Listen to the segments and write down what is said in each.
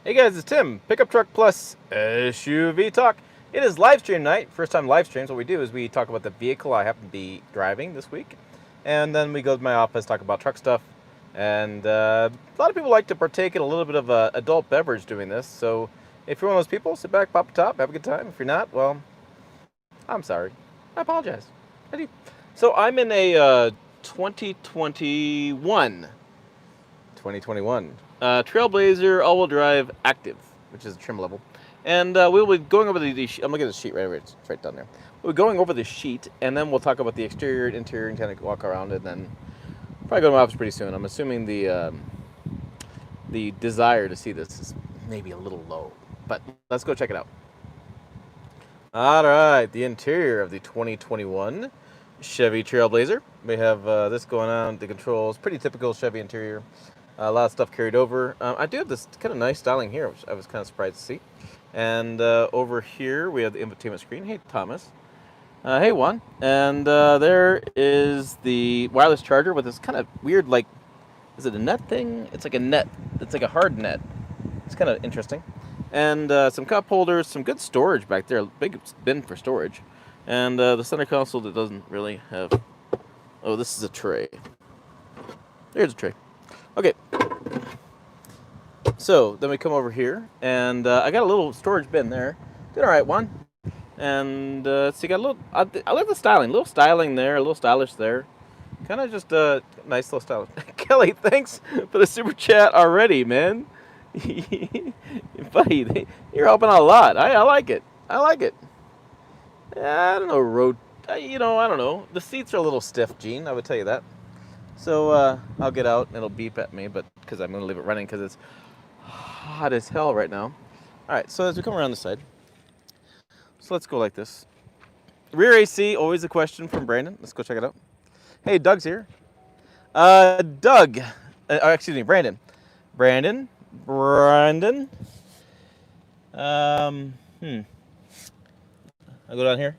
Hey guys, it's Tim, Pickup Truck Plus SUV Talk. It is live stream night. First time live streams. What we do is we talk about the vehicle I happen to be driving this week, and then we go to my office, talk about truck stuff. And a lot of people like to partake in a little bit of adult beverage doing this. So if you're one of those people, sit back, pop a top, have a good time. If you're not, well, I'm sorry. I apologize. I do. So I'm in a 2021 Trailblazer all-wheel drive active, which is a trim level. And we'll be going over the sheet. I'm looking at the sheet right over. It's right down there. We'll be going over the sheet, and then we'll talk about the exterior, interior, and kind of walk around it. And then probably go to my office pretty soon. I'm assuming the desire to see this is maybe a little low, but let's go check it out. All right, the interior of the 2021 Chevy Trailblazer. We have this going on. The controls, pretty typical Chevy interior. A lot of stuff carried over. I do have this kind of nice styling here, which I was kind of surprised to see. And over here, we have the infotainment screen. Hey, Thomas. Hey, Juan. And there is the wireless charger with this kind of weird, like, is it a net thing? It's like a net. It's like a hard net. It's kind of interesting. And some cup holders, some good storage back there. Big bin for storage. And the center console that doesn't really have... Oh, this is a tray. There's a tray. Okay, so then we come over here, and I got a little storage bin there. Did all right, one. And so you got a little, I like the styling. A little styling there, a little stylish there. Kind of just a nice little stylish. Kelly, thanks for the super chat already, man. Buddy, you're helping out a lot. I like it. I like it. I don't know, I don't know. The seats are a little stiff, Gene, I would tell you that. So I'll get out and it'll beep at me, but because I'm going to leave it running because it's hot as hell right now. All right, so as we come around the side, so let's go like this. Rear AC, always a question from Brandon. Let's go check it out. Hey, Doug's here. Doug, excuse me, Brandon. Brandon. I'll go down here.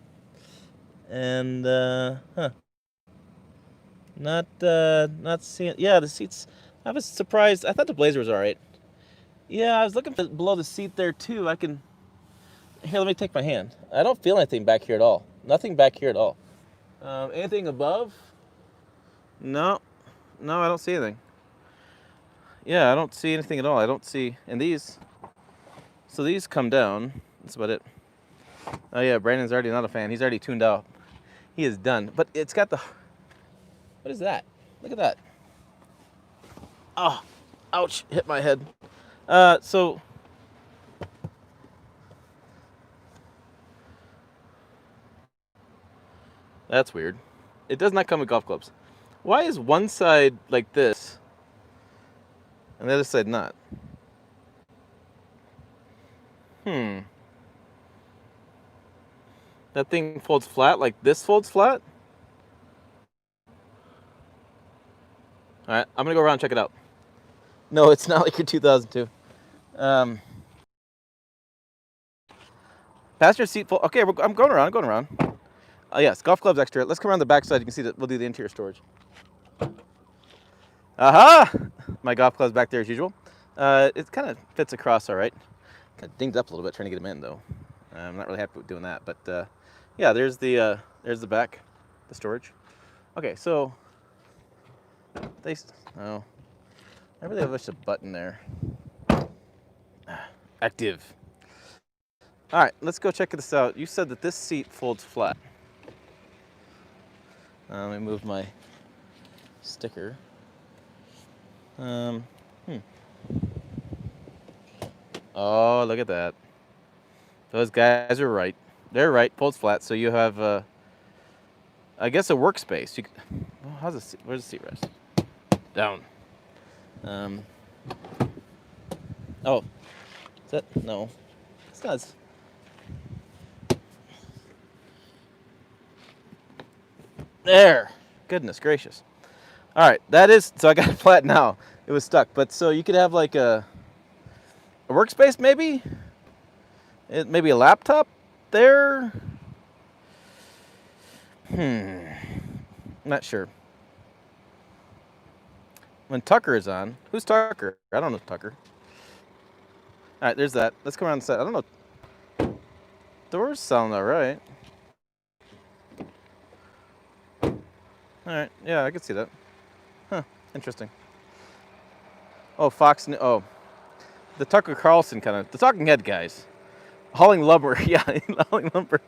And, Not seeing. Yeah, the seats. I was surprised. I thought the Blazer was all right. Yeah, I was looking below the seat there too. I can. Here, let me take my hand. I don't feel anything back here at all. Nothing back here at all. Anything above? No, I don't see anything. Yeah, I don't see anything at all. I don't see. And these. So these come down. That's about it. Oh yeah, Brandon's already not a fan. He's already tuned out. He is done. But it's got the. What is that? Look at that. Oh, ouch, hit my head. So that's weird. It does not come with golf clubs. Why is one side like this and the other side not? That thing folds flat like this folds flat? All right, I'm gonna go around and check it out. No, it's not like your 2002. Passenger seat full. Okay, I'm going around. Yes, golf clubs extra. Let's come around the back side. You can see that we'll do the interior storage. Aha! My golf club's back there as usual. It kind of fits across all right. Kind of dinged up a little bit trying to get them in though. I'm not really happy with doing that, but yeah, there's the back, the storage. Okay, so oh, I really wish a button there. Active. All right, let's go check this out. You said that this seat folds flat. Let me move my sticker. Oh, look at that. Those guys are right. They're right. Folds flat. So you have, I guess, a workspace. How's the seat? Where's the seat rest? Down. Oh, is that? No, it's not. There. Goodness gracious. All right, that is, so I got it flat now. It was stuck, but so you could have like a workspace maybe? Maybe a laptop there? Not sure. When Tucker is on, who's Tucker? I don't know Tucker. All right, there's that. Let's come around the side. I don't know. Doors sound all right. All right. Yeah, I can see that. Huh. Interesting. Oh, Fox. Oh, the Tucker Carlson kind of the talking head guys. Hauling lumber. Yeah, hauling lumber.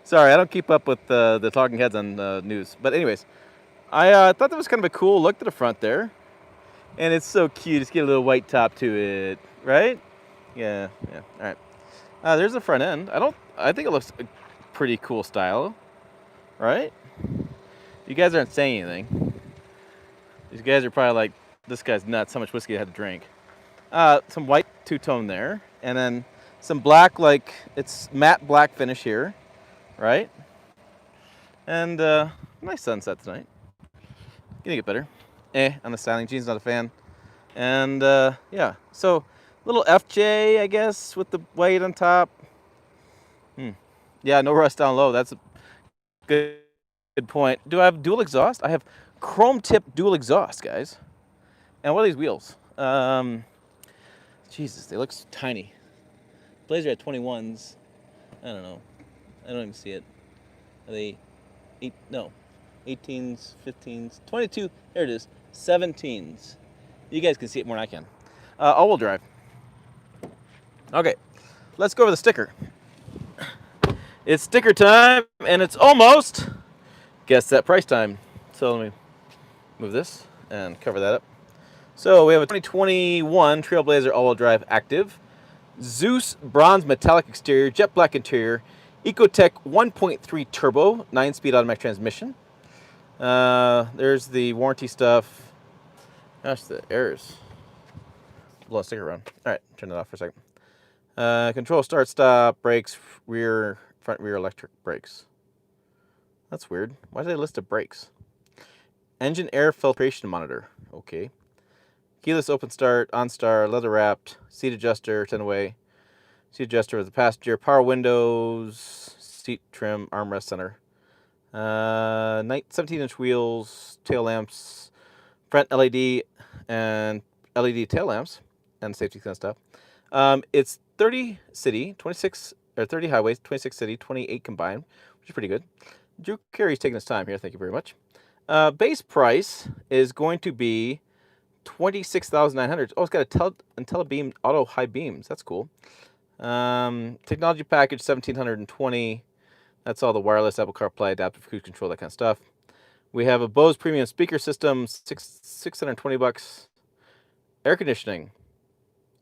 Sorry, I don't keep up with the talking heads on news. But anyways, I thought that was kind of a cool look to the front there. And it's so cute. Just get a little white top to it, right? Yeah, yeah. All right. There's the front end. I think it looks a pretty cool style, right? You guys aren't saying anything. These guys are probably like, this guy's nuts. How much whiskey I had to drink? Some white two-tone there, and then some black, like it's matte black finish here, right? And nice sunset tonight. Gonna get better. On the styling. Gene's not a fan. And yeah, so little FJ, I guess, with the white on top. Yeah, no rust down low. That's a good point. Do I have dual exhaust? I have chrome tip dual exhaust, guys. And what are these wheels? Jesus, they look so tiny. Blazer had 21s. I don't know. I don't even see it. Are they 18s, 15s, 22. There it is. 17s. You guys can see it more than I can. All-wheel drive. Okay, let's go over the sticker. It's sticker time, and it's almost guess that price time. So let me move this and cover that up. So we have a 2021 Trailblazer all-wheel drive active. Zeus bronze metallic exterior, jet black interior, Ecotech 1.3 turbo, 9-speed automatic transmission. There's the warranty stuff. Gosh, the errors. Blow a sticker around. All right, turn it off for a second. Control start stop, brakes, front rear electric brakes. That's weird. Why did they list the brakes? Engine air filtration monitor. Okay. Keyless open start, OnStar, leather wrapped, seat adjuster, 10-way. Seat adjuster with the passenger, power windows, seat trim, armrest center. 17-inch wheels, tail lamps, front LED and LED tail lamps, and safety kind of stuff. It's 30 city, 26 or 30 highways, 26 city, 28 combined, which is pretty good. Drew Carey's taking his time here. Thank you very much. Base price is going to be $26,900. Oh, it's got a IntelliBeam auto high beams. That's cool. Technology package $1,720. That's all the wireless Apple CarPlay, adaptive cruise control, that kind of stuff. We have a Bose premium speaker system, $620. Air conditioning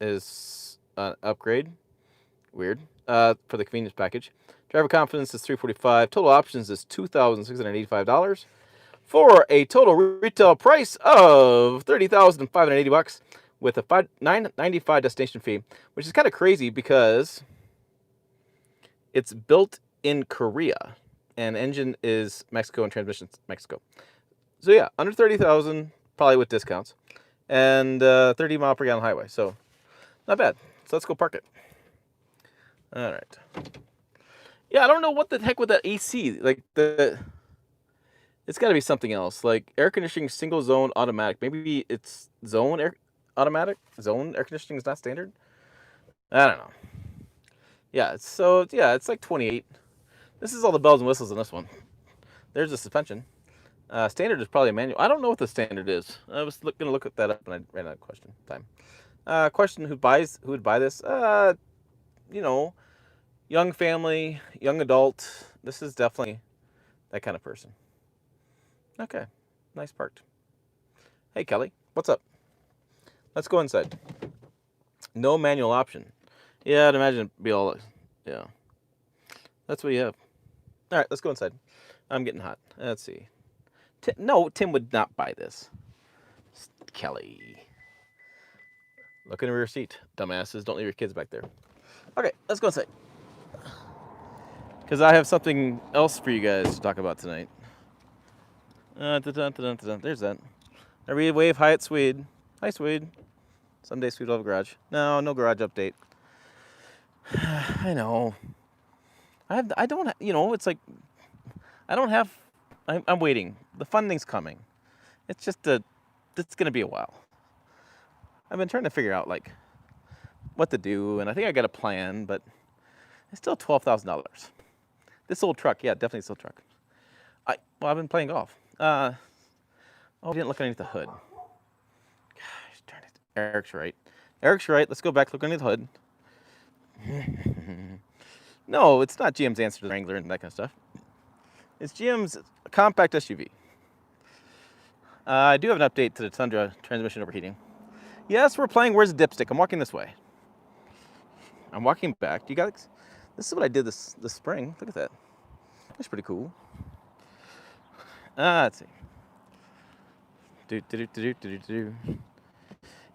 is an upgrade. Weird. For the convenience package. Driver confidence is $345. Total options is $2,685 for a total retail price of $30,580 with a $995 destination fee, which is kind of crazy because it's built in Korea and engine is Mexico and transmission Mexico. So yeah, under 30,000, probably with discounts, and 30 mile per gallon highway. So not bad. So let's go park it. All right. Yeah, I don't know what the heck with that AC. Like it's got to be something else. Like air conditioning, single zone automatic. Maybe it's zone air automatic. Zone air conditioning is not standard. I don't know. Yeah, it's like 28. This is all the bells and whistles in this one. There's the suspension. Standard is probably a manual. I don't know what the standard is. I was going to look at that up, and I ran out of question time. Question: Who would buy this? Young family, young adult. This is definitely that kind of person. Okay, nice parked. Hey Kelly, what's up? Let's go inside. No manual option. Yeah, I'd imagine it'd be all. Yeah, that's what you have. All right, let's go inside. I'm getting hot. Let's see. Tim would not buy this. Kelly. Look in the rear seat. Dumbasses. Don't leave your kids back there. Okay, let's go inside. Because I have something else for you guys to talk about tonight. There's that. I read wave hi at Swede. Hi, Swede. Someday Swede will have a garage. No garage update. I know. I don't, it's like, I don't have, I'm waiting. The funding's coming. It's just it's going to be a while. I've been trying to figure out, like, what to do, and I think I got a plan, but it's still $12,000. This old truck, yeah, definitely this old truck. Well, I've been playing golf. I didn't look underneath the hood. Gosh, darn it. Eric's right. Eric's right. Let's go back, look underneath the hood. No, it's not GM's answer to the Wrangler and that kind of stuff. It's GM's compact SUV. I do have an update to the Tundra transmission overheating. Yes, we're playing Where's the Dipstick. I'm walking this way. I'm walking back. This is what I did this spring. Look at that. That's pretty cool. Let's see.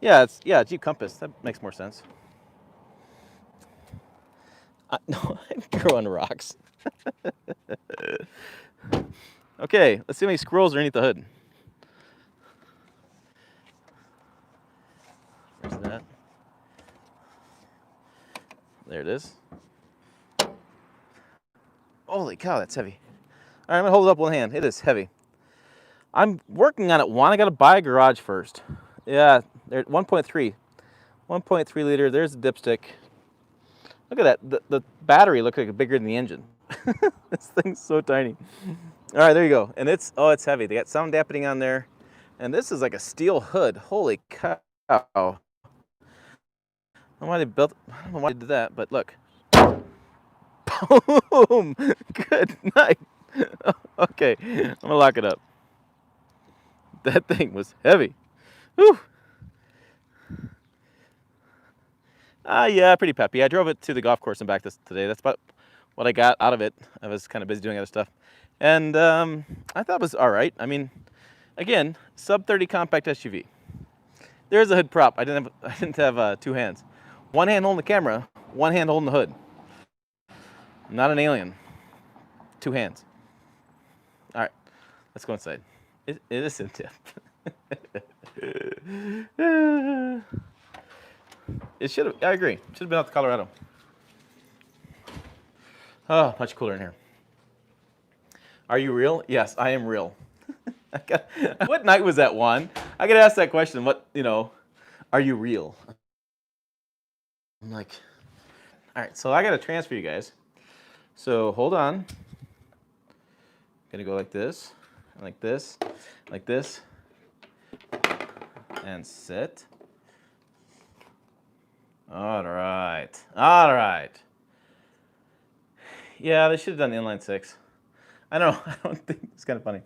Yeah, it's Jeep Compass. That makes more sense. No, I'm growing rocks. Okay, let's see how many squirrels are underneath the hood. Where's that? There it is. Holy cow, that's heavy. All right, I'm gonna hold it up with one hand. It is heavy. I'm working on it. I gotta buy a garage first. Yeah, there, 1.3. 1.3 liter, there's the dipstick. Look at that, the battery looks like bigger than the engine. This thing's so tiny. All right, there you go. And it's heavy. They got sound dampening on there. And this is like a steel hood. Holy cow. I don't know why they did that, but look. Boom! Good night. Okay, I'm gonna lock it up. That thing was heavy. Whew. Yeah, pretty peppy. I drove it to the golf course and back today. That's about what I got out of it. I was kind of busy doing other stuff. And I thought it was all right. I mean, again, sub-30 compact SUV. There's a hood prop. I didn't have two hands. One hand holding the camera, one hand holding the hood. I'm not an alien. Two hands. All right, let's go inside. It is in tip. It should have. I agree. Should have been out to Colorado. Oh, much cooler in here. Are you real? Yes, I am real. What night was that, Juan? I got to ask that question. Are you real? I'm like, all right. So I got to transfer you guys. So hold on. Gonna go like this, like this, like this, and sit. All right, all right. Yeah, they should have done the inline six. I don't think it's kind of funny.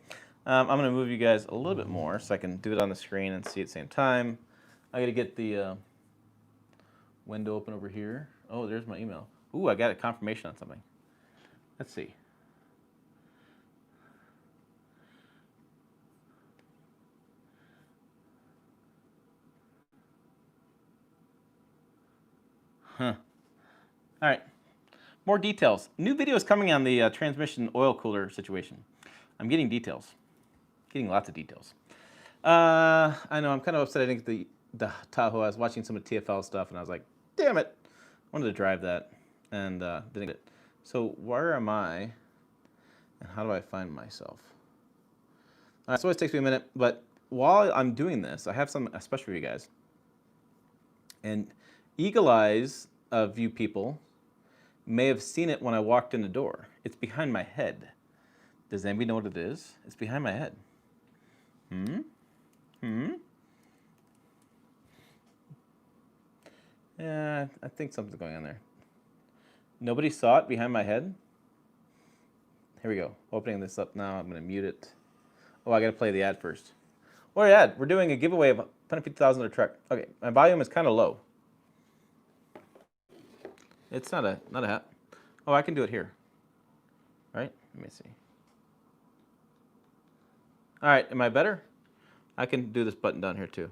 I'm gonna move you guys a little bit more so I can do it on the screen and see at the same time. I gotta get the window open over here. Oh, there's my email. Ooh, I got a confirmation on something. Let's see. Huh. All right. More details. New videos coming on the transmission oil cooler situation. I'm getting details. Getting lots of details. I know, I'm kind of upset I didn't get the Tahoe. I was watching some of the TFL stuff, and I was like, damn it. I wanted to drive that, and didn't get it. So where am I, and how do I find myself? All right, so it takes me a minute, but while I'm doing this, I have something special for you guys. And eagle eyes of you people may have seen it when I walked in the door. It's behind my head. Does anybody know what it is? It's behind my head. Yeah, I think something's going on there. Nobody saw it behind my head? Here we go. Opening this up now. I'm going to mute it. Oh, I got to play the ad first. What ad? We're doing a giveaway of a $150,000 truck. Okay, my volume is kind of low. It's not a hat. Oh, I can do it here. Right? Let me see. All right, am I better? I can do this button down here too.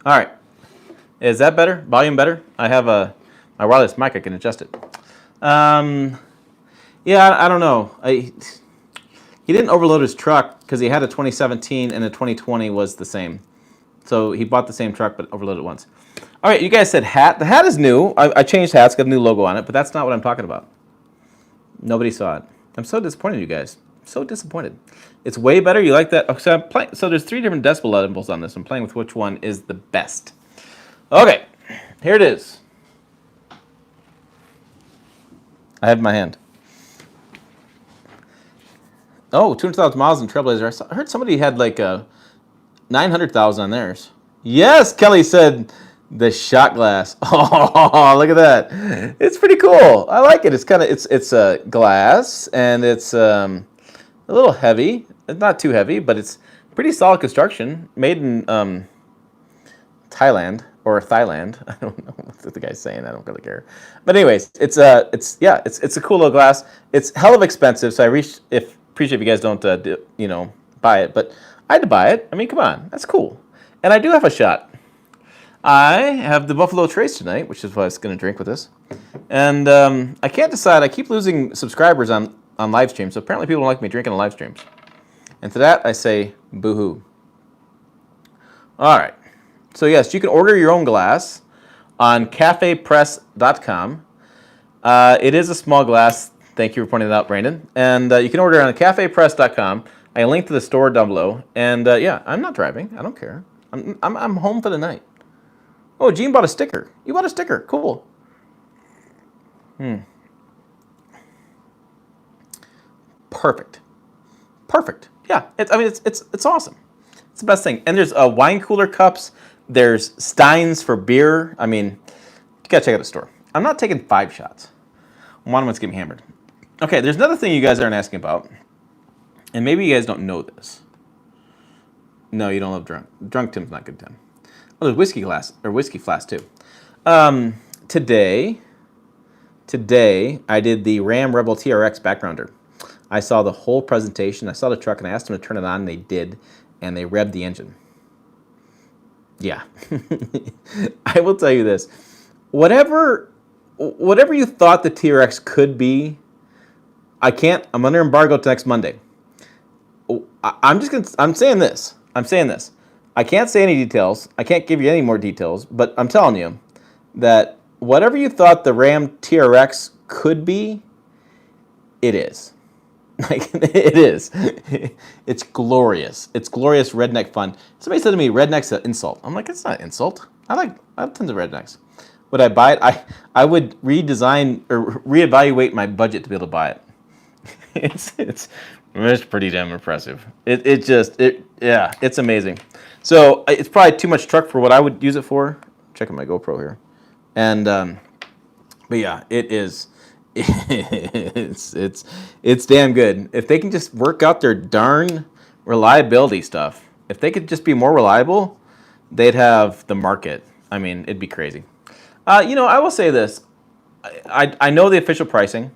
All right. Is that better? Volume better? I have my wireless mic. I can adjust it. Yeah, I don't know. He didn't overload his truck because he had a 2017 and a 2020 was the same. So he bought the same truck but overloaded it once. All right, you guys said hat. The hat is new. I changed hats, got a new logo on it, but that's not what I'm talking about. Nobody saw it. I'm so disappointed, you guys. So disappointed. It's way better. You like that? So there's 3 different decibel levels on this. I'm playing with which one is the best. Okay, here it is. I have it in my hand. Oh, 200,000 miles in Trailblazer. I heard somebody had like 900,000 on theirs. Yes, Kelly said the shot glass. Oh, look at that! It's pretty cool. I like it. It's a glass and it's a little heavy. It's not too heavy, but it's pretty solid construction. Made in Thailand or Thailand. I don't know what the guy's saying. I don't really care. But anyways, it's a cool little glass. It's hell of expensive. So appreciate if you guys don't buy it, but I had to buy it. I mean, come on, that's cool. And I do have a shot. I have the Buffalo Trace tonight, which is what I was going to drink with this. And I can't decide. I keep losing subscribers on live streams, so apparently people don't like me drinking on live streams. And to that, I say boo-hoo. All right. So yes, you can order your own glass on cafepress.com. It is a small glass. Thank you for pointing it out, Brandon. And you can order it on cafepress.com. I link to the store down below. And yeah, I'm not driving. I don't care. I'm home for the night. Oh, Gene bought a sticker. You bought a sticker. Cool. Perfect. Yeah, it's awesome. It's the best thing. And there's wine cooler cups. There's steins for beer. I mean, you gotta check out the store. I'm not taking 5 shots. One of them's getting hammered. Okay, there's another thing you guys aren't asking about, and maybe you guys don't know this. No, you don't love drunk. Drunk Tim's not good, Tim. Oh, there's whiskey flask too. Today, I did the Ram Rebel TRX backgrounder. I saw the whole presentation. I saw the truck, and I asked them to turn it on, and they did, and they revved the engine. Yeah. I will tell you this. Whatever you thought the TRX could be, I'm under embargo till next Monday. I'm saying this. I can't say any details. I can't give you any more details, but I'm telling you that whatever you thought the Ram TRX could be, it is. Like, it is. It's glorious. It's glorious redneck fun. Somebody said to me, redneck's an insult. I'm like, it's not an insult. I have tons of rednecks. Would I buy it? I would redesign or reevaluate my budget to be able to buy it. It's pretty damn impressive. It's amazing. So it's probably too much truck for what I would use it for. Checking my GoPro here. And but yeah, it is. It's damn good. If they can just work out their darn reliability stuff, if they could just be more reliable, they'd have the market. I mean, it'd be crazy. I will say this. I know the official pricing,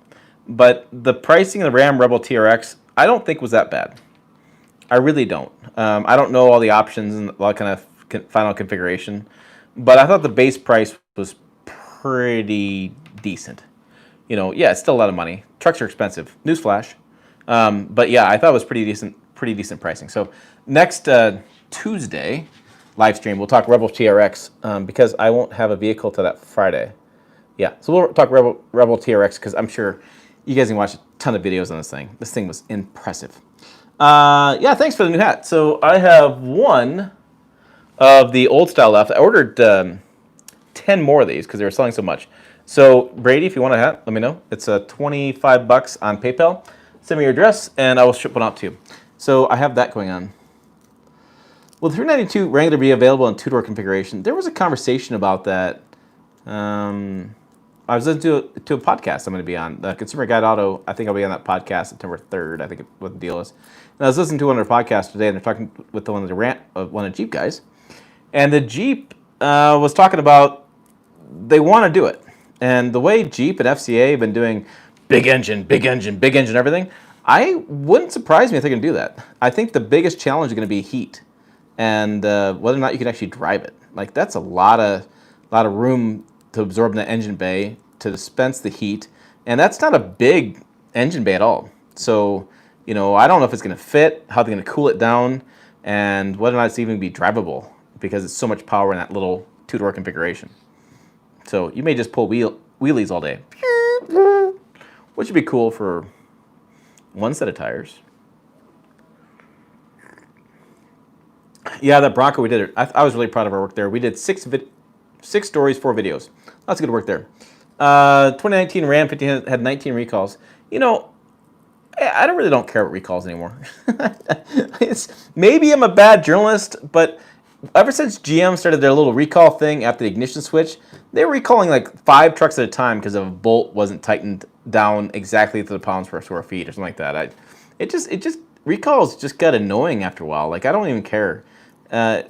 but the pricing of the Ram Rebel TRX, I don't think was that bad. I really don't. I don't know all the options and all kind of final configuration, but I thought the base price was pretty decent. Yeah, it's still a lot of money. Trucks are expensive. Newsflash. But yeah, I thought it was pretty decent pricing. So next Tuesday live stream, we'll talk Rebel TRX because I won't have a vehicle till that Friday. Yeah, so we'll talk Rebel TRX because I'm sure you guys can watch a ton of videos on this thing. This thing was impressive. Yeah, thanks for the new hat. So I have one of the old style left. I ordered 10 more of these because they were selling so much. So Brady, if you want a hat, let me know. It's $25 on PayPal. Send me your address, and I will ship one out to you. So I have that going on. Will the 392 Wrangler be available in two-door configuration? There was a conversation about that. I was listening to a podcast I'm going to be on, the Consumer Guide Auto. I think I'll be on that podcast September 3rd. I think what the deal is. And I was listening to one of their podcasts today, and they're talking with one of the Jeep guys, and the Jeep was talking about they want to do it. And the way Jeep and FCA have been doing big engine, everything, I wouldn't surprise me if they're going to do that. I think the biggest challenge is going to be heat and whether or not you can actually drive it. Like, that's a lot of room to absorb in the engine bay to dispense the heat. And that's not a big engine bay at all. So, I don't know if it's going to fit, how they're going to cool it down, and whether or not it's even going to be drivable because it's so much power in that little two-door configuration. So you may just pull wheelies all day, which would be cool for one set of tires. Yeah, that Bronco, we did it. I was really proud of our work there. We did 6 6 stories, 4 videos. Lots of good work there. 2019 Ram 15 had 19 recalls. You know, I don't care about recalls anymore. Maybe I'm a bad journalist, but ever since GM started their little recall thing after the ignition switch, they were recalling like 5 trucks at a time because a bolt wasn't tightened down exactly to the pounds per square feet or something like that. It just recalls just got annoying after a while. Like I don't even care. And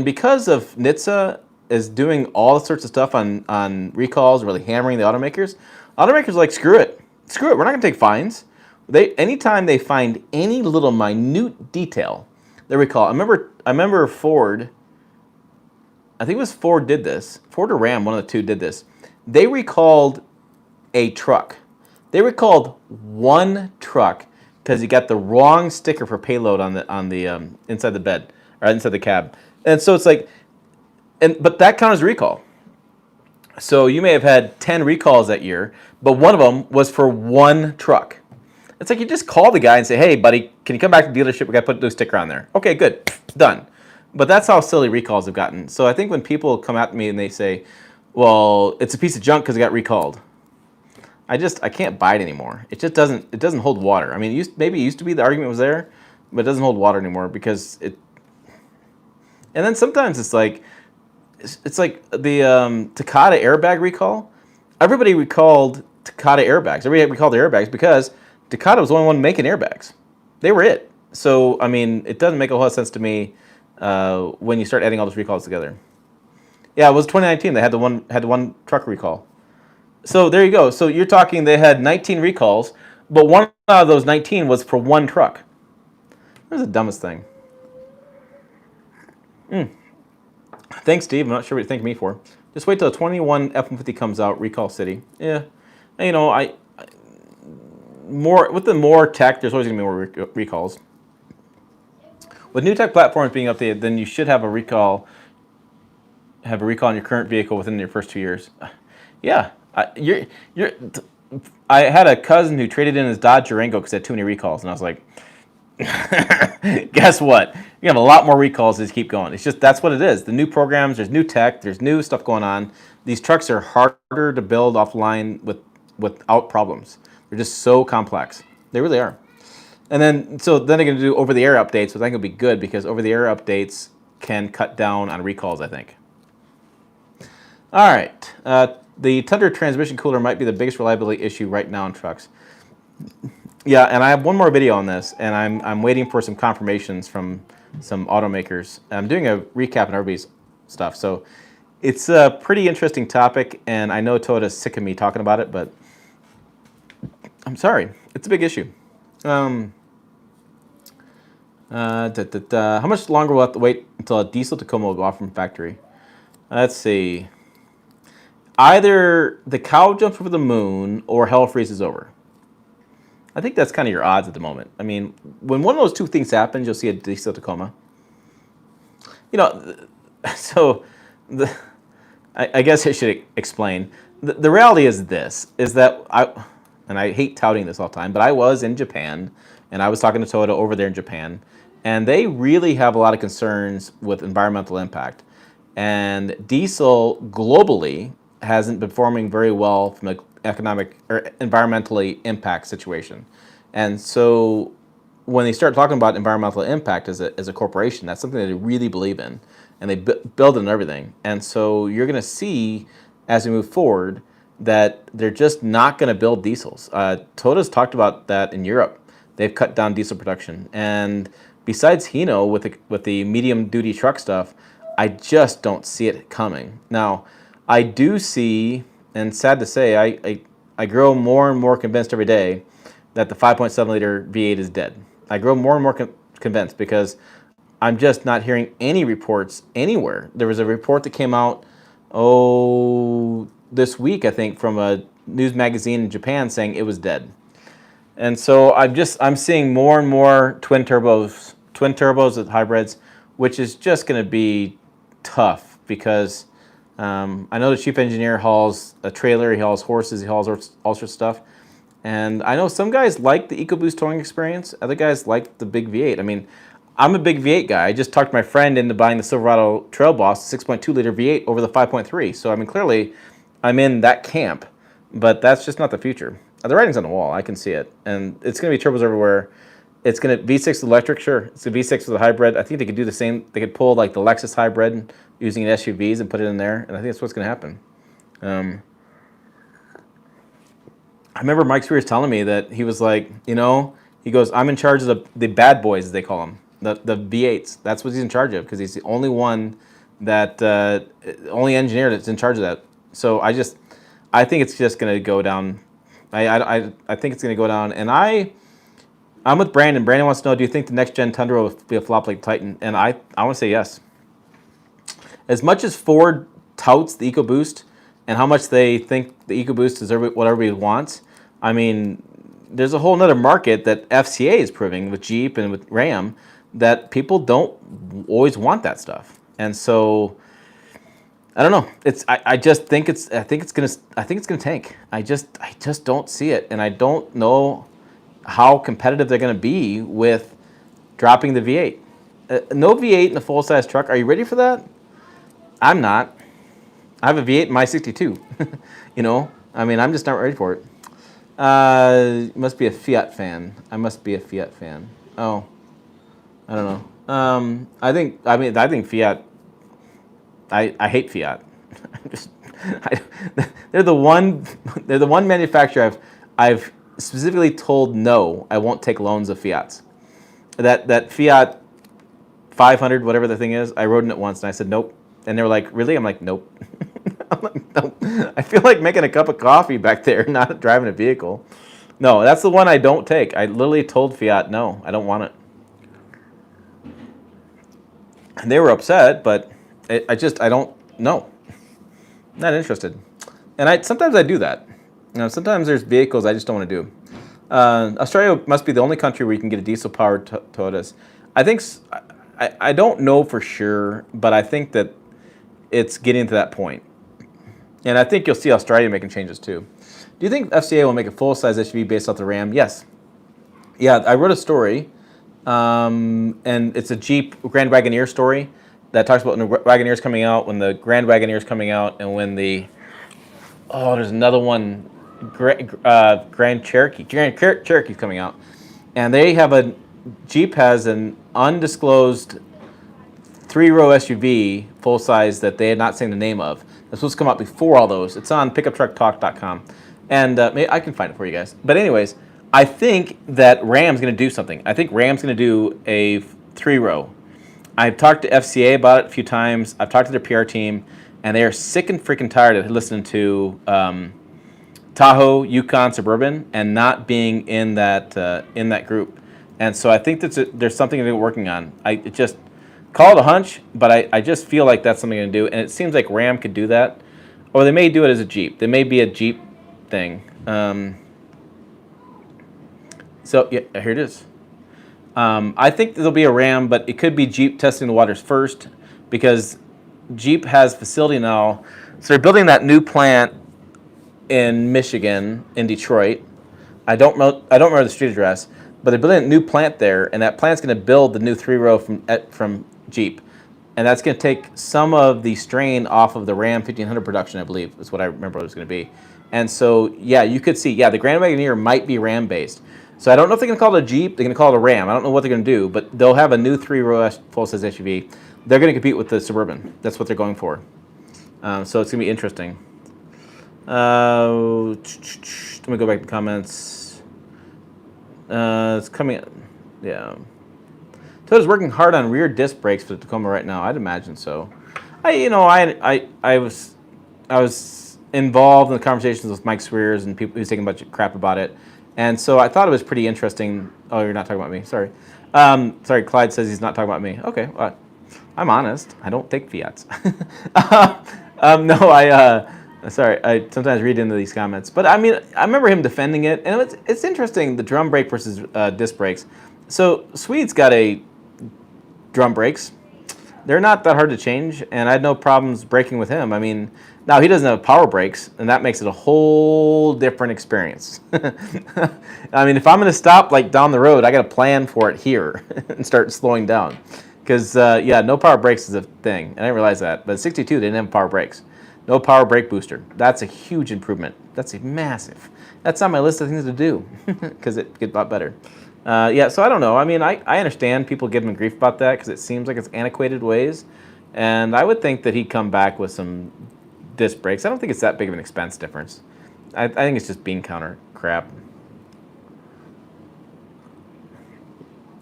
because of NHTSA is doing all sorts of stuff on recalls, really hammering the automakers are like screw it, we're not gonna take fines. Anytime they find any little minute detail, they recall. I remember Ford. I think it was Ford did this. Ford or Ram, one of the two did this. They recalled a truck. They recalled one truck because you got the wrong sticker for payload on the inside the bed or inside the cab, and so it's like, but that counts as a recall. So you may have had 10 recalls that year, but one of them was for one truck. It's like you just call the guy and say, hey, buddy, can you come back to the dealership? We got to put a new sticker on there. Okay, good. Done. But that's how silly recalls have gotten. So I think when people come at me and they say, well, it's a piece of junk because it got recalled, I can't buy it anymore. It just doesn't hold water. I mean, maybe it used to be the argument was there, but it doesn't hold water anymore because it. And then sometimes it's like the Takata airbag recall. Everybody recalled Takata airbags. Everybody recalled the airbags because Takata was the only one making airbags. They were it. So, I mean, it doesn't make a whole lot of sense to me when you start adding all those recalls together. Yeah, it was 2019. They had the one truck recall. So there you go. So you're talking they had 19 recalls, but one out of those 19 was for one truck. That's the dumbest thing. Thanks, Steve. I'm not sure what you're thanking me for. Just wait till the 21 F-150 comes out, Recall City. Yeah. You know, with the more tech, there's always going to be more recalls. With new tech platforms being updated, then you should have a recall on your current vehicle within your first 2 years. Yeah. I had a cousin who traded in his Dodge Durango because it had too many recalls, and I was like, guess what? You have a lot more recalls as you keep going. It's just that's what it is. The new programs, there's new tech, there's new stuff going on. These trucks are harder to build offline without problems. They're just so complex. They really are. And then they're going to do over-the-air updates, which I think will be good because over-the-air updates can cut down on recalls, I think. All right. The Tundra transmission cooler might be the biggest reliability issue right now in trucks. Yeah, and I have one more video on this, and I'm waiting for some confirmations from some automakers. I'm doing a recap on everybody's stuff, so it's a pretty interesting topic, and I know Toyota's sick of me talking about it, but I'm sorry, it's a big issue. How much longer will I have to wait until a diesel Tacoma will go off from factory? Let's see. Either the cow jumps over the moon or hell freezes over. I think that's kind of your odds at the moment. I mean, when one of those two things happens, you'll see a diesel Tacoma. You know, so I guess I should explain. The reality is this, is that I hate touting this all the time, but I was in Japan, and I was talking to Toyota over there in Japan, and they really have a lot of concerns with environmental impact. And diesel globally hasn't been performing very well from an economic or environmentally impact situation. And so when they start talking about environmental impact as a corporation, that's something that they really believe in, and they build it in everything. And so you're going to see as we move forward that they're just not going to build diesels. Toyota's talked about that in Europe. They've cut down diesel production. And besides Hino with the medium duty truck stuff, I just don't see it coming. Now, I do see, and sad to say, I grow more and more convinced every day that the 5.7 liter V8 is dead. I grow more and more convinced because I'm just not hearing any reports anywhere. There was a report that came out, this week, I think, from a news magazine in Japan saying it was dead. And so I'm seeing more and more twin turbos with hybrids, which is just going to be tough because I know the chief engineer hauls a trailer, he hauls horses, he hauls all sorts of stuff. And I know some guys like the EcoBoost towing experience, other guys like the big V8. I mean, I'm a big V8 guy. I just talked my friend into buying the Silverado Trail Boss 6.2 liter V8 over the 5.3. So I mean, clearly, I'm in that camp, but that's just not the future. The writing's on the wall. I can see it, and it's going to be turbos everywhere. It's going to V6 electric, sure. It's a V6 with a hybrid. I think they could do the same. They could pull like the Lexus hybrid using SUVs and put it in there, and I think that's what's going to happen. I remember Mike Spears telling me that he was like, he goes, I'm in charge of the bad boys, as they call them, the V8s. That's what he's in charge of because he's the only one that, only engineer that's in charge of that. So I think it's just going to go down. I think it's going to go down. And I'm with Brandon. Brandon wants to know, do you think the next gen Tundra will be a flop like Titan? And I want to say yes. As much as Ford touts the EcoBoost and how much they think the EcoBoost is what everybody wants, I mean, there's a whole nother market that FCA is proving with Jeep and with Ram that people don't always want that stuff. And so I don't know. I think it's gonna tank. I just don't see it, and I don't know how competitive they're gonna be with dropping the V8. No V8 in a full size truck. Are you ready for that? I'm not. I have a V8 in my 62. I mean, I'm just not ready for it. Must be a Fiat fan. I must be a Fiat fan. Oh, I don't know. I think Fiat. I hate Fiat. They're the one manufacturer I've specifically told no, I won't take loans of Fiats. That Fiat 500, whatever the thing is, I rode in it once and I said nope, and they were like, really? I'm like, nope. I'm like, nope. I feel like making a cup of coffee back there, not driving a vehicle. No, that's the one I don't take. I literally told Fiat no, I don't want it, and they were upset, but I don't know. Not interested. And sometimes I do that. Sometimes there's vehicles I just don't want to do. Australia must be the only country where you can get a diesel-powered Toyotas. I don't know for sure, but I think that it's getting to that point. And I think you'll see Australia making changes too. Do you think FCA will make a full-size SUV based off the Ram? Yes. Yeah, I wrote a story, and it's a Jeep Grand Wagoneer story that talks about when the Wagoneer's coming out, when the Grand Wagoneer's coming out, and when there's another one, Grand Cherokee. Grand Cherokee's coming out. And Jeep has an undisclosed 3-row SUV, full size, that they had not seen the name of. It's supposed to come out before all those. It's on pickuptrucktalk.com. And maybe I can find it for you guys. But anyways, I think that Ram's going to do something. I think Ram's going to do a 3-row. I've talked to FCA about it a few times. I've talked to their PR team, and they are sick and freaking tired of listening to Tahoe, Yukon, Suburban, and not being in that group. And so I think there's something they're working on. Just call it a hunch, but I just feel like that's something to do, and it seems like Ram could do that, or they may do it as a Jeep. They may be a Jeep thing. So yeah, here it is. I think there'll be a Ram, but it could be Jeep testing the waters first, because Jeep has facility now. So they're building that new plant in Michigan, in Detroit. I don't remember the street address, but they're building a new plant there, and that plant's going to build the new 3-row from Jeep, and that's going to take some of the strain off of the Ram 1500 production, I believe, is what I remember it was going to be. And so, yeah, you could see, the Grand Wagoneer might be Ram-based. So I don't know if they're going to call it a Jeep. They're going to call it a Ram. I don't know what they're going to do, but they'll have a new 3-row full-size SUV. They're going to compete with the Suburban. That's what they're going for. So it's going to be interesting. Let me go back to the comments. It's coming. Yeah. Toyota's working hard on rear disc brakes for the Tacoma right now. I'd imagine so. I was involved in the conversations with Mike Swears and people who's taking a bunch of crap about it, and so I thought it was pretty interesting. Oh, you're not talking about me. Sorry. Sorry. Clyde says he's not talking about me. Okay. Well, I'm honest. I don't take Fiats. Sorry. I sometimes read into these comments, but I mean, I remember him defending it, and it's interesting, the drum brake versus disc brakes. So Swede's got a drum brakes. they're not that hard to change, and I had no problems braking with him. I mean, now he doesn't have power brakes, and that makes it a whole different experience. I mean, if I'm going to stop like down the road, I got to plan for it here and start slowing down. Because yeah, no power brakes is a thing, and I didn't realize that. But 62, they didn't have power brakes. No power brake booster. That's a huge improvement. That's a massive. That's on my list of things to do because it gets a lot better. Yeah, so I don't know. I mean, I understand people giving grief about that because it seems like it's antiquated ways. And I would think that he'd come back with some disc brakes. I don't think it's that big of an expense difference. I think it's just bean counter crap.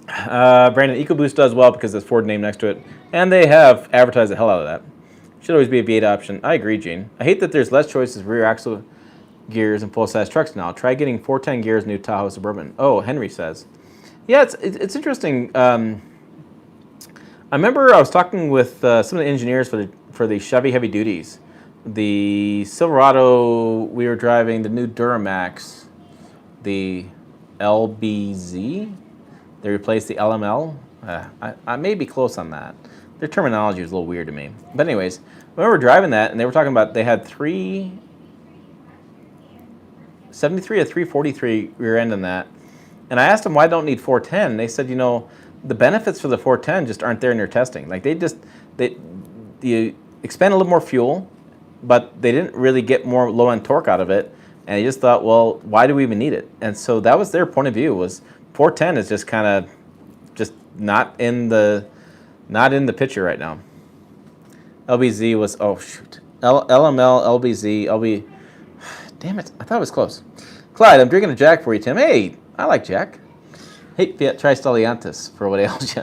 Brandon, EcoBoost does well because there's Ford name next to it. And they have advertised the hell out of that. Should always be a V8 option. I agree, Gene. I hate that there's less choices rear axle gears and full-size trucks now. Try getting 410 gears new Tahoe Suburban. Oh, Henry says. Yeah, it's interesting. I remember I was talking with some of the engineers for the Chevy heavy duties. The Silverado we were driving, the new Duramax, the LBZ. They replaced the LML. I may be close on that. Their terminology was a little weird to me. But anyways, when we were driving that, and they were talking about they had 373 or 343 rear end in that. And I asked them why I don't need 410. They said, you know, the benefits for the 410 just aren't there in their testing. Like you expend a little more fuel, but they didn't really get more low end torque out of it. And they just thought, well, why do we even need it? And so that was their point of view, was 410 is just kind of just not in the picture right now. LBZ was, oh shoot, LML, LBZ, LB, damn it, I thought it was close. Clyde, I'm drinking a Jack for you, Tim. Hey, I like Jack. Hey, Fiat, try Stelliantis for what ails you.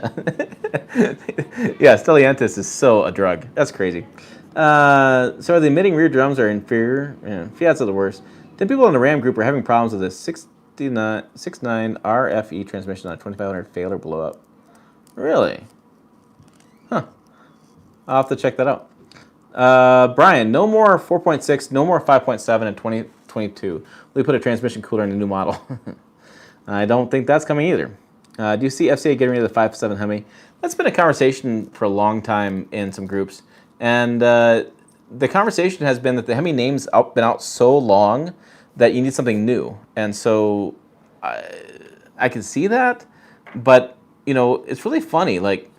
Yeah, Stelliantis is so a drug. That's crazy. So the emitting rear drums are inferior. Yeah, Fiats are the worst. 10 people in the Ram group are having problems with this 69 RFE transmission on a 2500 fail or blow up. Really? Huh. I'll have to check that out. Brian, no more 4.6, no more 5.7 in 2022. We put a transmission cooler in the new model. I don't think that's coming either. Do you see FCA getting rid of the 5.7 Hemi? That's been a conversation for a long time in some groups. And the conversation has been that the Hemi name's been out so long that you need something new. And so I can see that. But, you know, it's really funny. Like,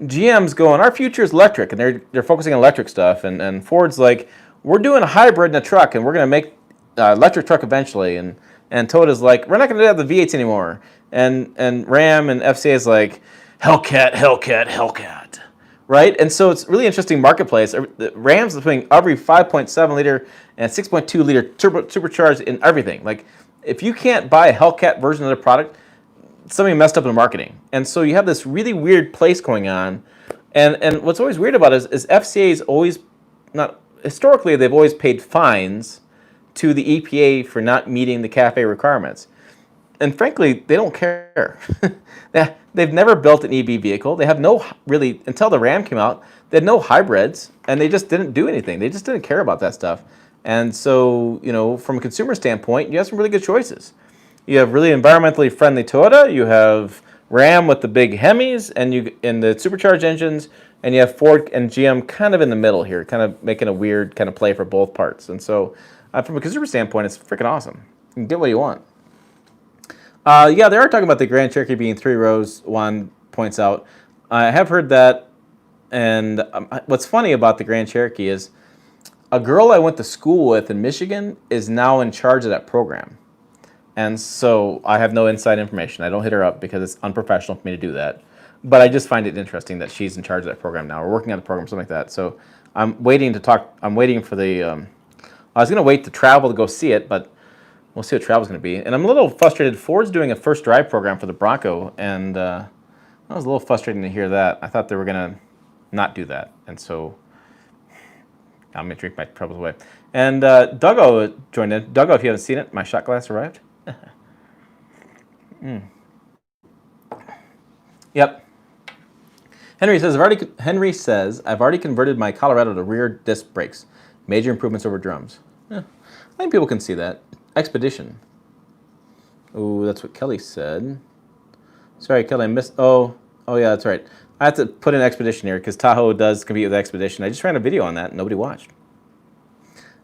GM's going, our future is electric, and they're focusing on electric stuff, and Ford's like, we're doing a hybrid in a truck, and we're going to make electric truck eventually, and Toyota's like, we're not going to have the V8s anymore, and Ram and FCA is like, Hellcat, Hellcat, Hellcat, right? And so it's really interesting marketplace. Ram's putting every 5.7 liter and 6.2 liter supercharged in everything. Like, if you can't buy a Hellcat version of the product, something messed up in marketing. And so you have this really weird place going on. And what's always weird about it is FCA's always, not historically, they've always paid fines to the EPA for not meeting the CAFE requirements. And frankly, they don't care. They've never built an EV vehicle. They have no, really, until the Ram came out, they had no hybrids, and they just didn't do anything. They just didn't care about that stuff. And so, you know, from a consumer standpoint, you have some really good choices. You have really environmentally friendly Toyota. You have Ram with the big Hemis and the supercharged engines, and you have Ford and GM kind of in the middle here, kind of making a weird kind of play for both parts. And so, from a consumer standpoint, it's freaking awesome. You can get what you want. Yeah, they are talking about the Grand Cherokee being 3 rows. Juan points out. I have heard that, and what's funny about the Grand Cherokee is a girl I went to school with in Michigan is now in charge of that program. And so I have no inside information. I don't hit her up because it's unprofessional for me to do that. But I just find it interesting that she's in charge of that program now. We're working on the program, something like that. So I'm waiting to talk. I'm waiting for the. I was going to wait to travel to go see it, but we'll see what travel's going to be. And I'm a little frustrated. Ford's doing a first drive program for the Bronco, and that was a little frustrating to hear that. I thought they were going to not do that, and so I'm going to drink my troubles away. And Duggo joined in. Duggo, if you haven't seen it, my shot glass arrived. Yep. Henry says I've already converted my Colorado to rear disc brakes. Major improvements over drums. Yeah, I think people can see that. Expedition. Oh, that's what Kelly said. Sorry, Kelly, I missed. Oh yeah, that's right. I have to put in Expedition here because Tahoe does compete with Expedition. I just ran a video on that and nobody watched.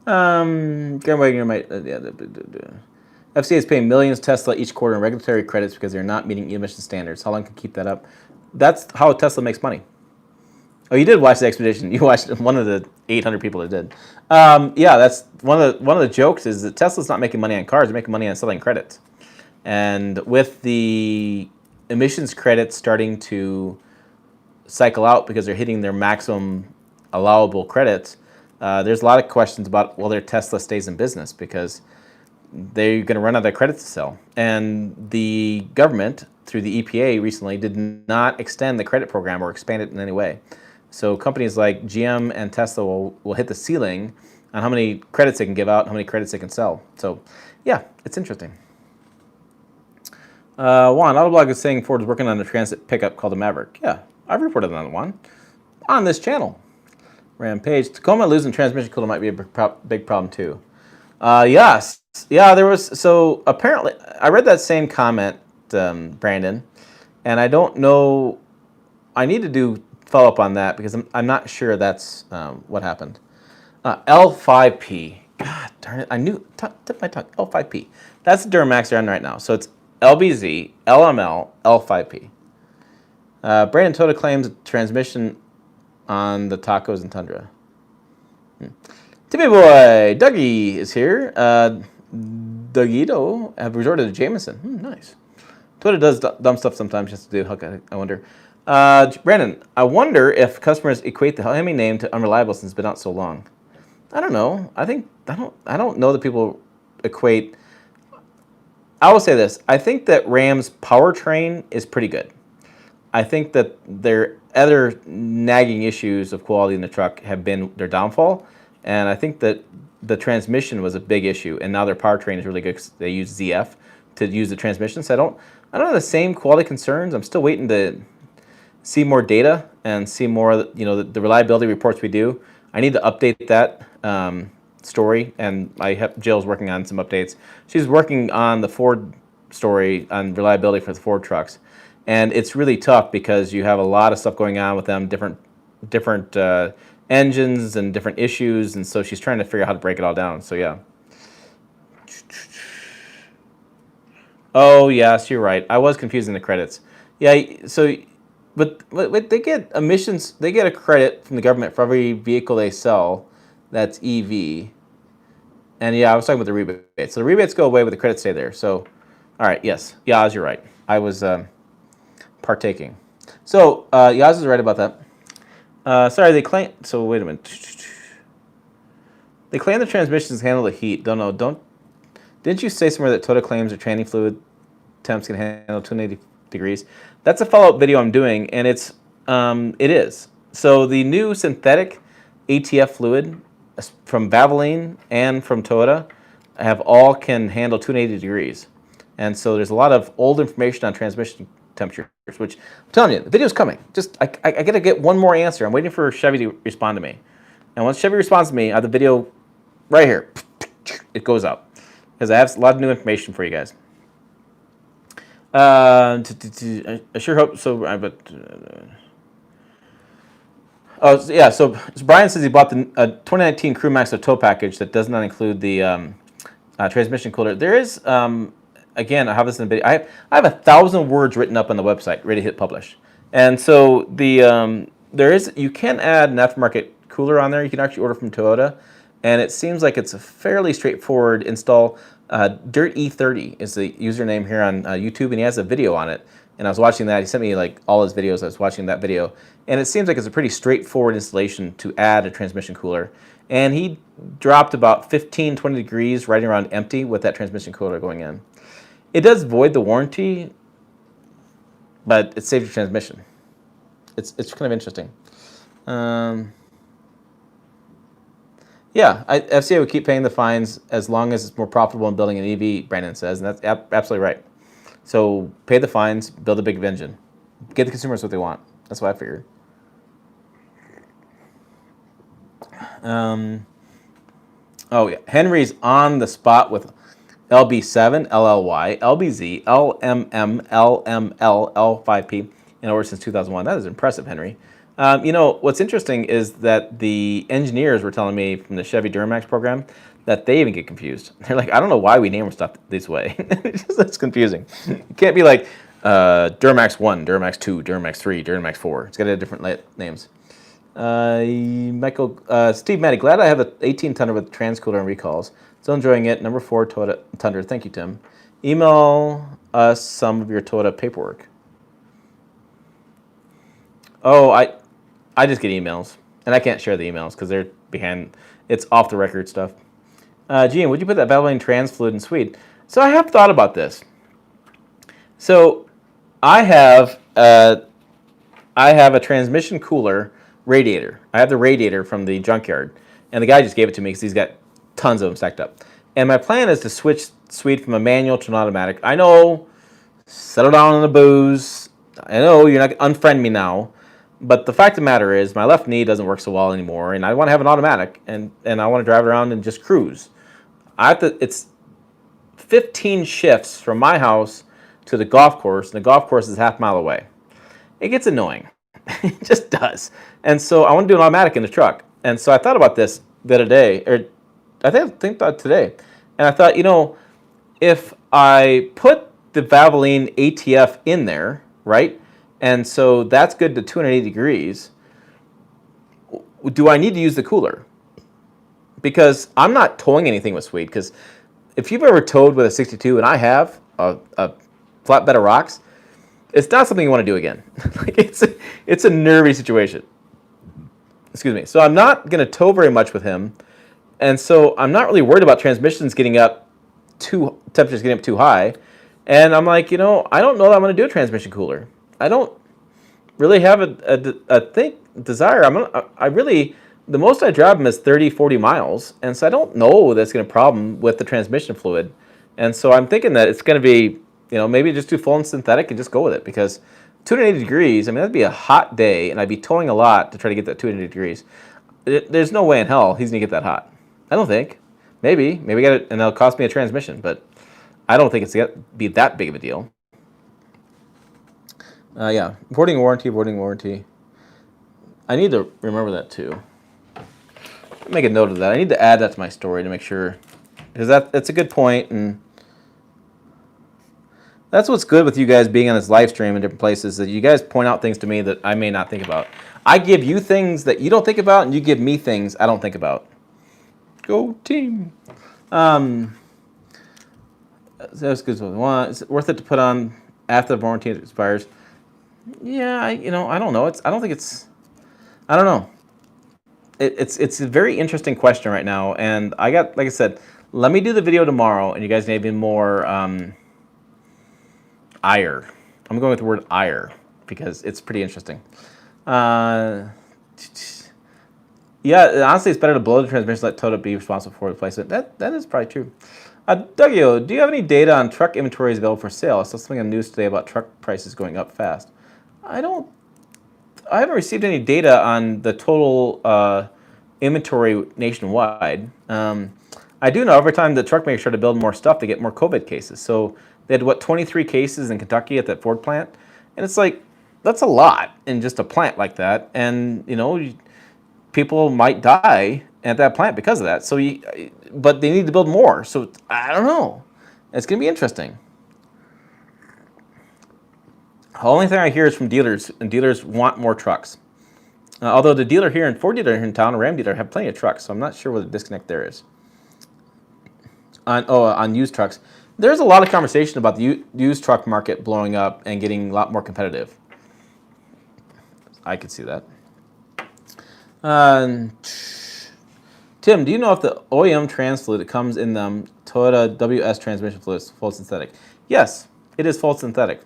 FCA is paying millions to Tesla each quarter in regulatory credits because they're not meeting emission standards. How long can you keep that up? That's how Tesla makes money. Oh, you did watch the Expedition. You watched one of the 800 people that did. Yeah, that's one of the jokes is that Tesla's not making money on cars; they're making money on selling credits. And with the emissions credits starting to cycle out because they're hitting their maximum allowable credits, there's a lot of questions about whether Tesla stays in business because they're going to run out of credits to sell. And the government, through the EPA recently, did not extend the credit program or expand it in any way. So companies like GM and Tesla will hit the ceiling on how many credits they can give out, how many credits they can sell. So yeah, it's interesting. Juan, Autoblog is saying Ford is working on a transit pickup called the Maverick. Yeah, I've reported on one on this channel. Rampage. Tacoma losing transmission cooler might be a big problem too. Yes. Yeah, there was, so apparently, I read that same comment, Brandon, and I don't know, I need to do follow up on that because I'm not sure that's what happened. L5P, God darn it, I knew, tip my tongue, L5P. That's the Duramax they're on right now. So it's LBZ, LML, L5P. Brandon Toda claims transmission on the Tacos and Tundra. Timmy Boy, Dougie is here. Dougito have resorted to Jameson. Nice. Toyota does dumb stuff sometimes just to do. I wonder. Brandon, I wonder if customers equate the Hemi name to unreliable since it's been out so long. I don't know. I don't know that people equate. I will say this. I think that Ram's powertrain is pretty good. I think that their other nagging issues of quality in the truck have been their downfall, and I think that the transmission was a big issue, and now their powertrain is really good because they use ZF to use the transmission. So I don't have the same quality concerns. I'm still waiting to see more data and see more, the reliability reports we do. I need to update that story, and Jill's working on some updates. She's working on the Ford story on reliability for the Ford trucks, and it's really tough because you have a lot of stuff going on with them, different engines and different issues, and so she's trying to figure out how to break it all down. So yeah. Oh yes, you're right. I was confusing the credits. Yeah, so but they get emissions. They get a credit from the government for every vehicle they sell that's EV. And yeah, I was talking about the rebates. So the rebates go away, but the credits stay there. So, all right, yes, Yaz, you're right. I was partaking. So Yaz is right about that. Sorry, they claim. So wait a minute. They claim the transmissions handle the heat. Didn't you say somewhere that Toyota claims their tranny fluid temps can handle 280 degrees? That's a follow-up video I'm doing, and it is. So the new synthetic ATF fluid from Valvoline and from Toyota can handle 280 degrees. And so there's a lot of old information on transmission temperatures, which I'm telling you, the video's coming. Just I got to get one more answer. I'm waiting for Chevy to respond to me. And once Chevy responds to me, I have the video right here. It goes out. Because I have a lot of new information for you guys. I sure hope so. Oh yeah, so Brian says he bought the 2019 Crew Max tow package that does not include the transmission cooler. There is, again, I have this in the video. I have 1,000 words written up on the website, ready to hit publish. And so you can add an aftermarket cooler on there. You can actually order from Toyota. And it seems like it's a fairly straightforward install. DirtE30 is the username here on YouTube, and he has a video on it. And I was watching that. He sent me like all his videos. I was watching that video. And it seems like it's a pretty straightforward installation to add a transmission cooler. And he dropped about 15, 20 degrees riding around empty with that transmission cooler going in. It does void the warranty, but it saves your transmission. It's kind of interesting. Yeah, FCA would keep paying the fines as long as it's more profitable in building an EV, Brandon says, and that's absolutely right. So pay the fines, build a big engine. Get the consumers what they want. That's what I figured. Oh, yeah. Henry's on the spot with LB7, LLY, LBZ, LMM, LML, L5P, in order since 2001. That is impressive, Henry. What's interesting is that the engineers were telling me from the Chevy Duramax program that they even get confused. They're like, I don't know why we name stuff this way. It's confusing. It can't be like Duramax 1, Duramax 2, Duramax 3, Duramax 4. It's got to have different names. Steve Matty, glad I have an 18 tonner with transcooler and recalls. Still enjoying it. Number 4 Toyota Tundra. Thank you, Tim. Email us some of your Toyota paperwork. Oh, I just get emails, and I can't share the emails because they're behind. It's off the record stuff. Gene, would you put that Valvoline trans fluid in Swede? So I have thought about this. So I have a transmission cooler radiator. I have the radiator from the junkyard, and the guy just gave it to me because he's got tons of them stacked up. And my plan is to switch Swede from a manual to an automatic. I know, settle down on the booze. I know you're not going to unfriend me now. But the fact of the matter is, my left knee doesn't work so well anymore, and I want to have an automatic, and I want to drive around and just cruise. It's 15 shifts from my house to the golf course, and the golf course is half a mile away. It gets annoying. It just does. And so I want to do an automatic in the truck. And so I thought about this the other day, or I think about today, and I thought, if I put the Valvoline ATF in there, right? And so that's good to 280 degrees. Do I need to use the cooler? Because I'm not towing anything with Swede. Because if you've ever towed with a 62, and I have a flatbed of rocks, it's not something you want to do again. Like it's a nervy situation. Excuse me. So I'm not going to tow very much with him, and so I'm not really worried about transmissions temperatures getting up too high. And I'm like, I don't know that I'm going to do a transmission cooler. I don't really have a desire. The most I drive them is 30, 40 miles. And so I don't know that's going to problem with the transmission fluid. And so I'm thinking that it's going to be, maybe just do full and synthetic and just go with it. Because 280 degrees, that'd be a hot day. And I'd be towing a lot to try to get that 280 degrees. There's no way in hell he's going to get that hot. I don't think. Maybe get it, and it'll cost me a transmission. But I don't think it's going to be that big of a deal. Voiding warranty. I need to remember that too. Make a note of that. I need to add that to my story to make sure, because that's a good point, and that's what's good with you guys being on this live stream in different places, that you guys point out things to me that I may not think about. I give you things that you don't think about, and you give me things I don't think about. Go team. That's good. What we want. Is it worth it to put on after the warranty expires? Yeah, I don't know. I don't know. It's a very interesting question right now, and like I said, let me do the video tomorrow, and you guys need to be more ire. I'm going with the word ire because it's pretty interesting. Yeah, honestly, it's better to blow the transmission, let Toyota be responsible for replacement. That is probably true. Dougio, do you have any data on truck inventories available for sale? I saw something on the news today about truck prices going up fast. I haven't received any data on the total inventory nationwide. I do know every time the truck makers try to build more stuff, they get more COVID cases. So they had, 23 cases in Kentucky at that Ford plant? And it's like, that's a lot in just a plant like that. And, people might die at that plant because of that. So, but they need to build more. So I don't know. It's going to be interesting. The only thing I hear is from dealers, and dealers want more trucks. Although the dealer here, Ford dealer here in town, a Ram dealer, have plenty of trucks, so I'm not sure what the disconnect there is. On used trucks, there's a lot of conversation about the used truck market blowing up and getting a lot more competitive. I could see that. Tim, do you know if the OEM trans fluid that comes in the Toyota WS transmission fluid is full synthetic? Yes, it is full synthetic.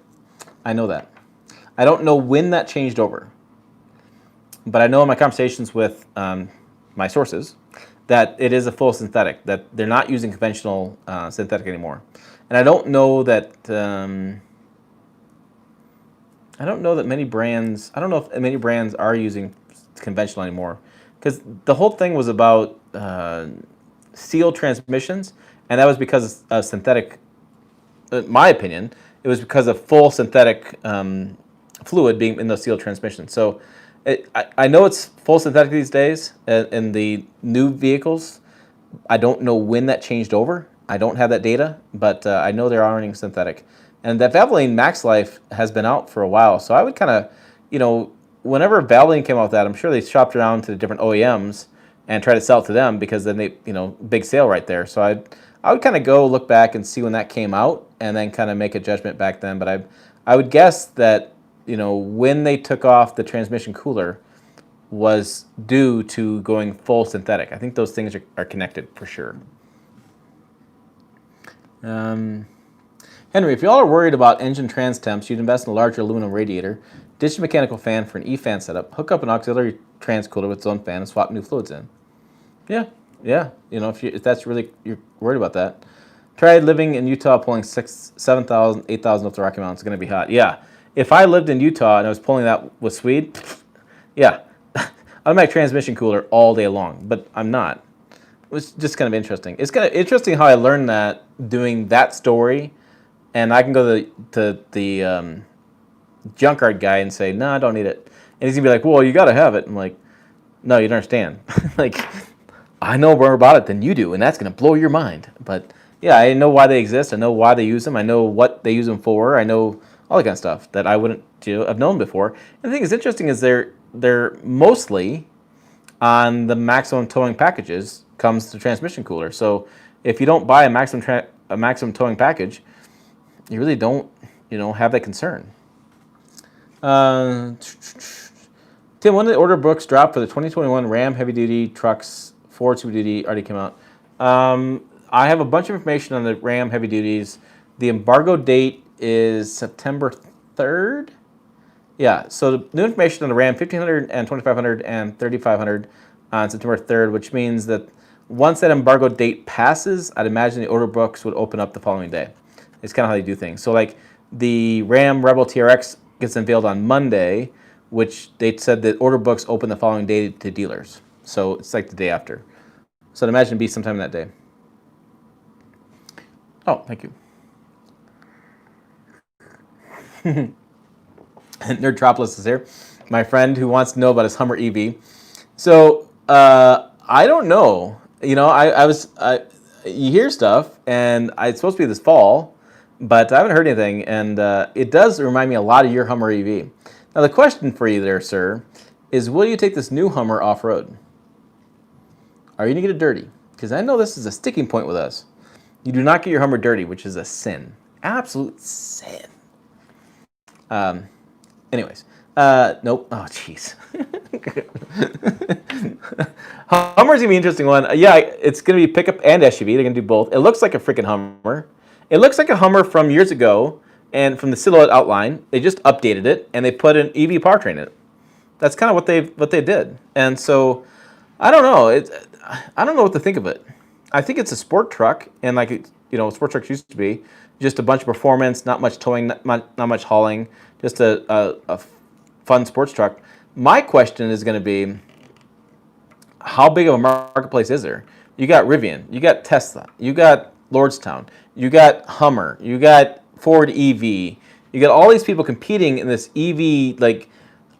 I know that. I don't know when that changed over, but I know in my conversations with my sources that it is a full synthetic, that they're not using conventional synthetic anymore. And I don't know that many brands are using conventional anymore, because the whole thing was about steel transmissions, and that was because of synthetic. In my opinion, it was because of full synthetic fluid being in those sealed transmissions. So I know it's full synthetic these days in the new vehicles. I don't know when that changed over. I don't have that data, but I know they're running synthetic. And that Valvoline Max Life has been out for a while. So I would kind of, whenever Valvoline came out with that, I'm sure they shopped around to the different OEMs and try to sell it to them, because then they, big sale right there. So I would kind of go look back and see when that came out, and then kind of make a judgment back then. But I would guess that, when they took off the transmission cooler was due to going full synthetic. I think those things are connected for sure. Henry, if y'all are worried about engine trans temps, you'd invest in a larger aluminum radiator, ditch a mechanical fan for an E-fan setup, hook up an auxiliary trans cooler with its own fan, and swap new fluids in. Yeah. If that's really, you're worried about that. Tried living in Utah, pulling 7,000, 8,000 up the Rocky Mountains. It's going to be hot. Yeah. If I lived in Utah and I was pulling that with Swede, yeah, I'd make transmission cooler all day long, but I'm not. It was just kind of interesting. It's kind of interesting how I learned that doing that story, and I can go to the junkyard guy and say, no, I don't need it. And he's going to be like, well, you got to have it. I'm like, no, you don't understand. Like, I know more about it than you do, and that's going to blow your mind. But yeah, I know why they exist. I know why they use them. I know what they use them for. I know all that kind of stuff that I wouldn't have known before. And the thing that's interesting is they're mostly on the maximum towing packages comes the transmission cooler. So if you don't buy a maximum towing package, you really don't have that concern. Tim, when did the order books drop for the 2021 Ram heavy duty trucks? Ford Super Duty already came out. I have a bunch of information on the Ram heavy duties. The embargo date is September 3rd. Yeah, so the new information on the Ram 1500 and 2500 and 3500 on September 3rd, which means that once that embargo date passes, I'd imagine the order books would open up the following day. It's kind of how they do things. So like the Ram Rebel TRX gets unveiled on Monday, which they said that order books open the following day to dealers. So it's like the day after. So I'd imagine it'd be sometime that day. Oh, thank you. Nerdtropolis is here. My friend who wants to know about his Hummer EV. So I don't know. You hear stuff, and it's supposed to be this fall, but I haven't heard anything. And it does remind me a lot of your Hummer EV. Now the question for you there, sir, is will you take this new Hummer off-road? Are you going to get it dirty? Because I know this is a sticking point with us. You do not get your Hummer dirty, which is a sin. Absolute sin. Anyways. Nope. Oh, jeez. Hummer's going to be an interesting one. Yeah, it's going to be pickup and SUV. They're going to do both. It looks like a freaking Hummer. It looks like a Hummer from years ago, and from the silhouette outline. They just updated it, and they put an EV powertrain in it. That's kind of what they did. And so, I don't know. I don't know what to think of it. I think it's a sport truck, and like sport trucks used to be, just a bunch of performance, not much towing, not much hauling, just a fun sports truck. My question is going to be, how big of a marketplace is there? You got Rivian, you got Tesla, you got Lordstown, you got Hummer, you got Ford EV, you got all these people competing in this EV, like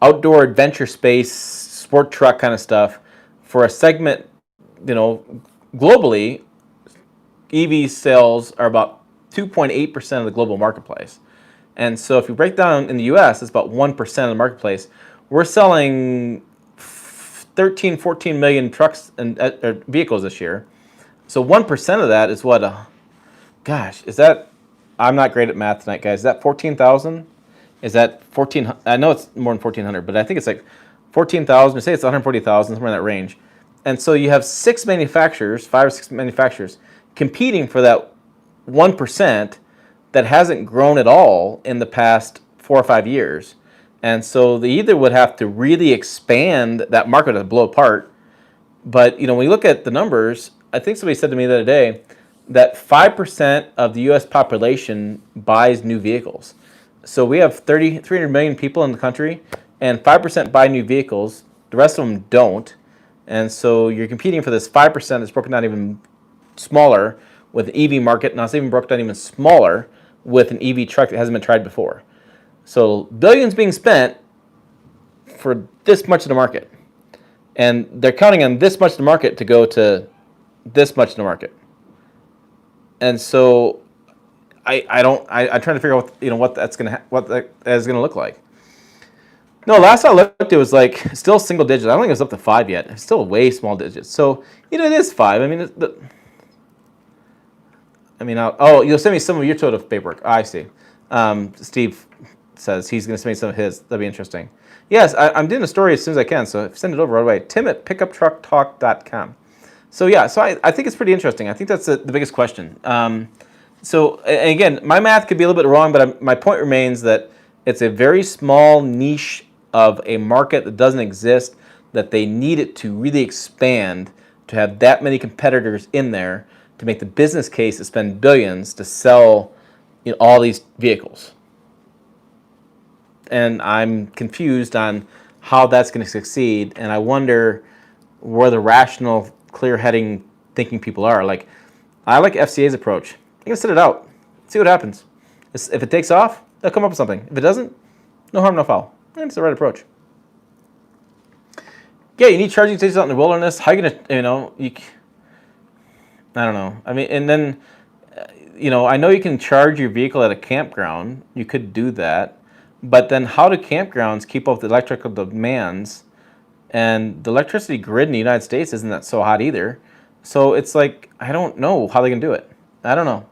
outdoor adventure space, sport truck kind of stuff for a segment. Globally, EV sales are about 2.8% of the global marketplace. And so if you break down in the US, it's about 1% of the marketplace. We're selling 13, 14 million trucks and vehicles this year. So 1% of that is what? Is that, I'm not great at math tonight, guys. Is that 14,000? Is that 14? I know it's more than 1,400, but I think it's like 14,000. Say it's 140,000, somewhere in that range. And so you have 5 or 6 manufacturers competing for that 1% that hasn't grown at all in the past 4 or 5 years. And so they either would have to really expand that market to blow apart. But when you look at the numbers, I think somebody said to me the other day that 5% of the U.S. population buys new vehicles. So we have 300 million people in the country, and 5% buy new vehicles. The rest of them don't. And so you're competing for this 5% that's broken down even smaller with an EV market. Now it's even broken down even smaller with an EV truck that hasn't been tried before. So billions being spent for this much of the market. And they're counting on this much of the market to go to this much of the market. And so I'm trying to figure out what that is gonna look like. No, last I looked, it was like still single digits. I don't think it was up to 5 yet. It's still way small digits. So it is 5. I mean, you'll send me some of your total paperwork. I see. Steve says he's going to send me some of his. That'd be interesting. Yes, I'm doing a story as soon as I can, so send it over right away. Tim@pickuptrucktalk.com. So yeah, so I think it's pretty interesting. I think that's the biggest question. So again, my math could be a little bit wrong, but my point remains that it's a very small niche of a market that doesn't exist, that they need it to really expand, to have that many competitors in there, to make the business case to spend billions to sell all these vehicles. And I'm confused on how that's going to succeed, and I wonder where the rational, clear-heading thinking people are. Like, I like FCA's approach. I'm going to sit it out, see what happens. If it takes off, they'll come up with something. If it doesn't, no harm, no foul. And it's the right approach. Yeah, you need charging stations out in the wilderness. How are you going to, I don't know. I mean, and then, I know you can charge your vehicle at a campground. You could do that. But then how do campgrounds keep up with the electrical demands? And the electricity grid in the United States isn't that so hot either. So it's like, I don't know how they can do it. I don't know.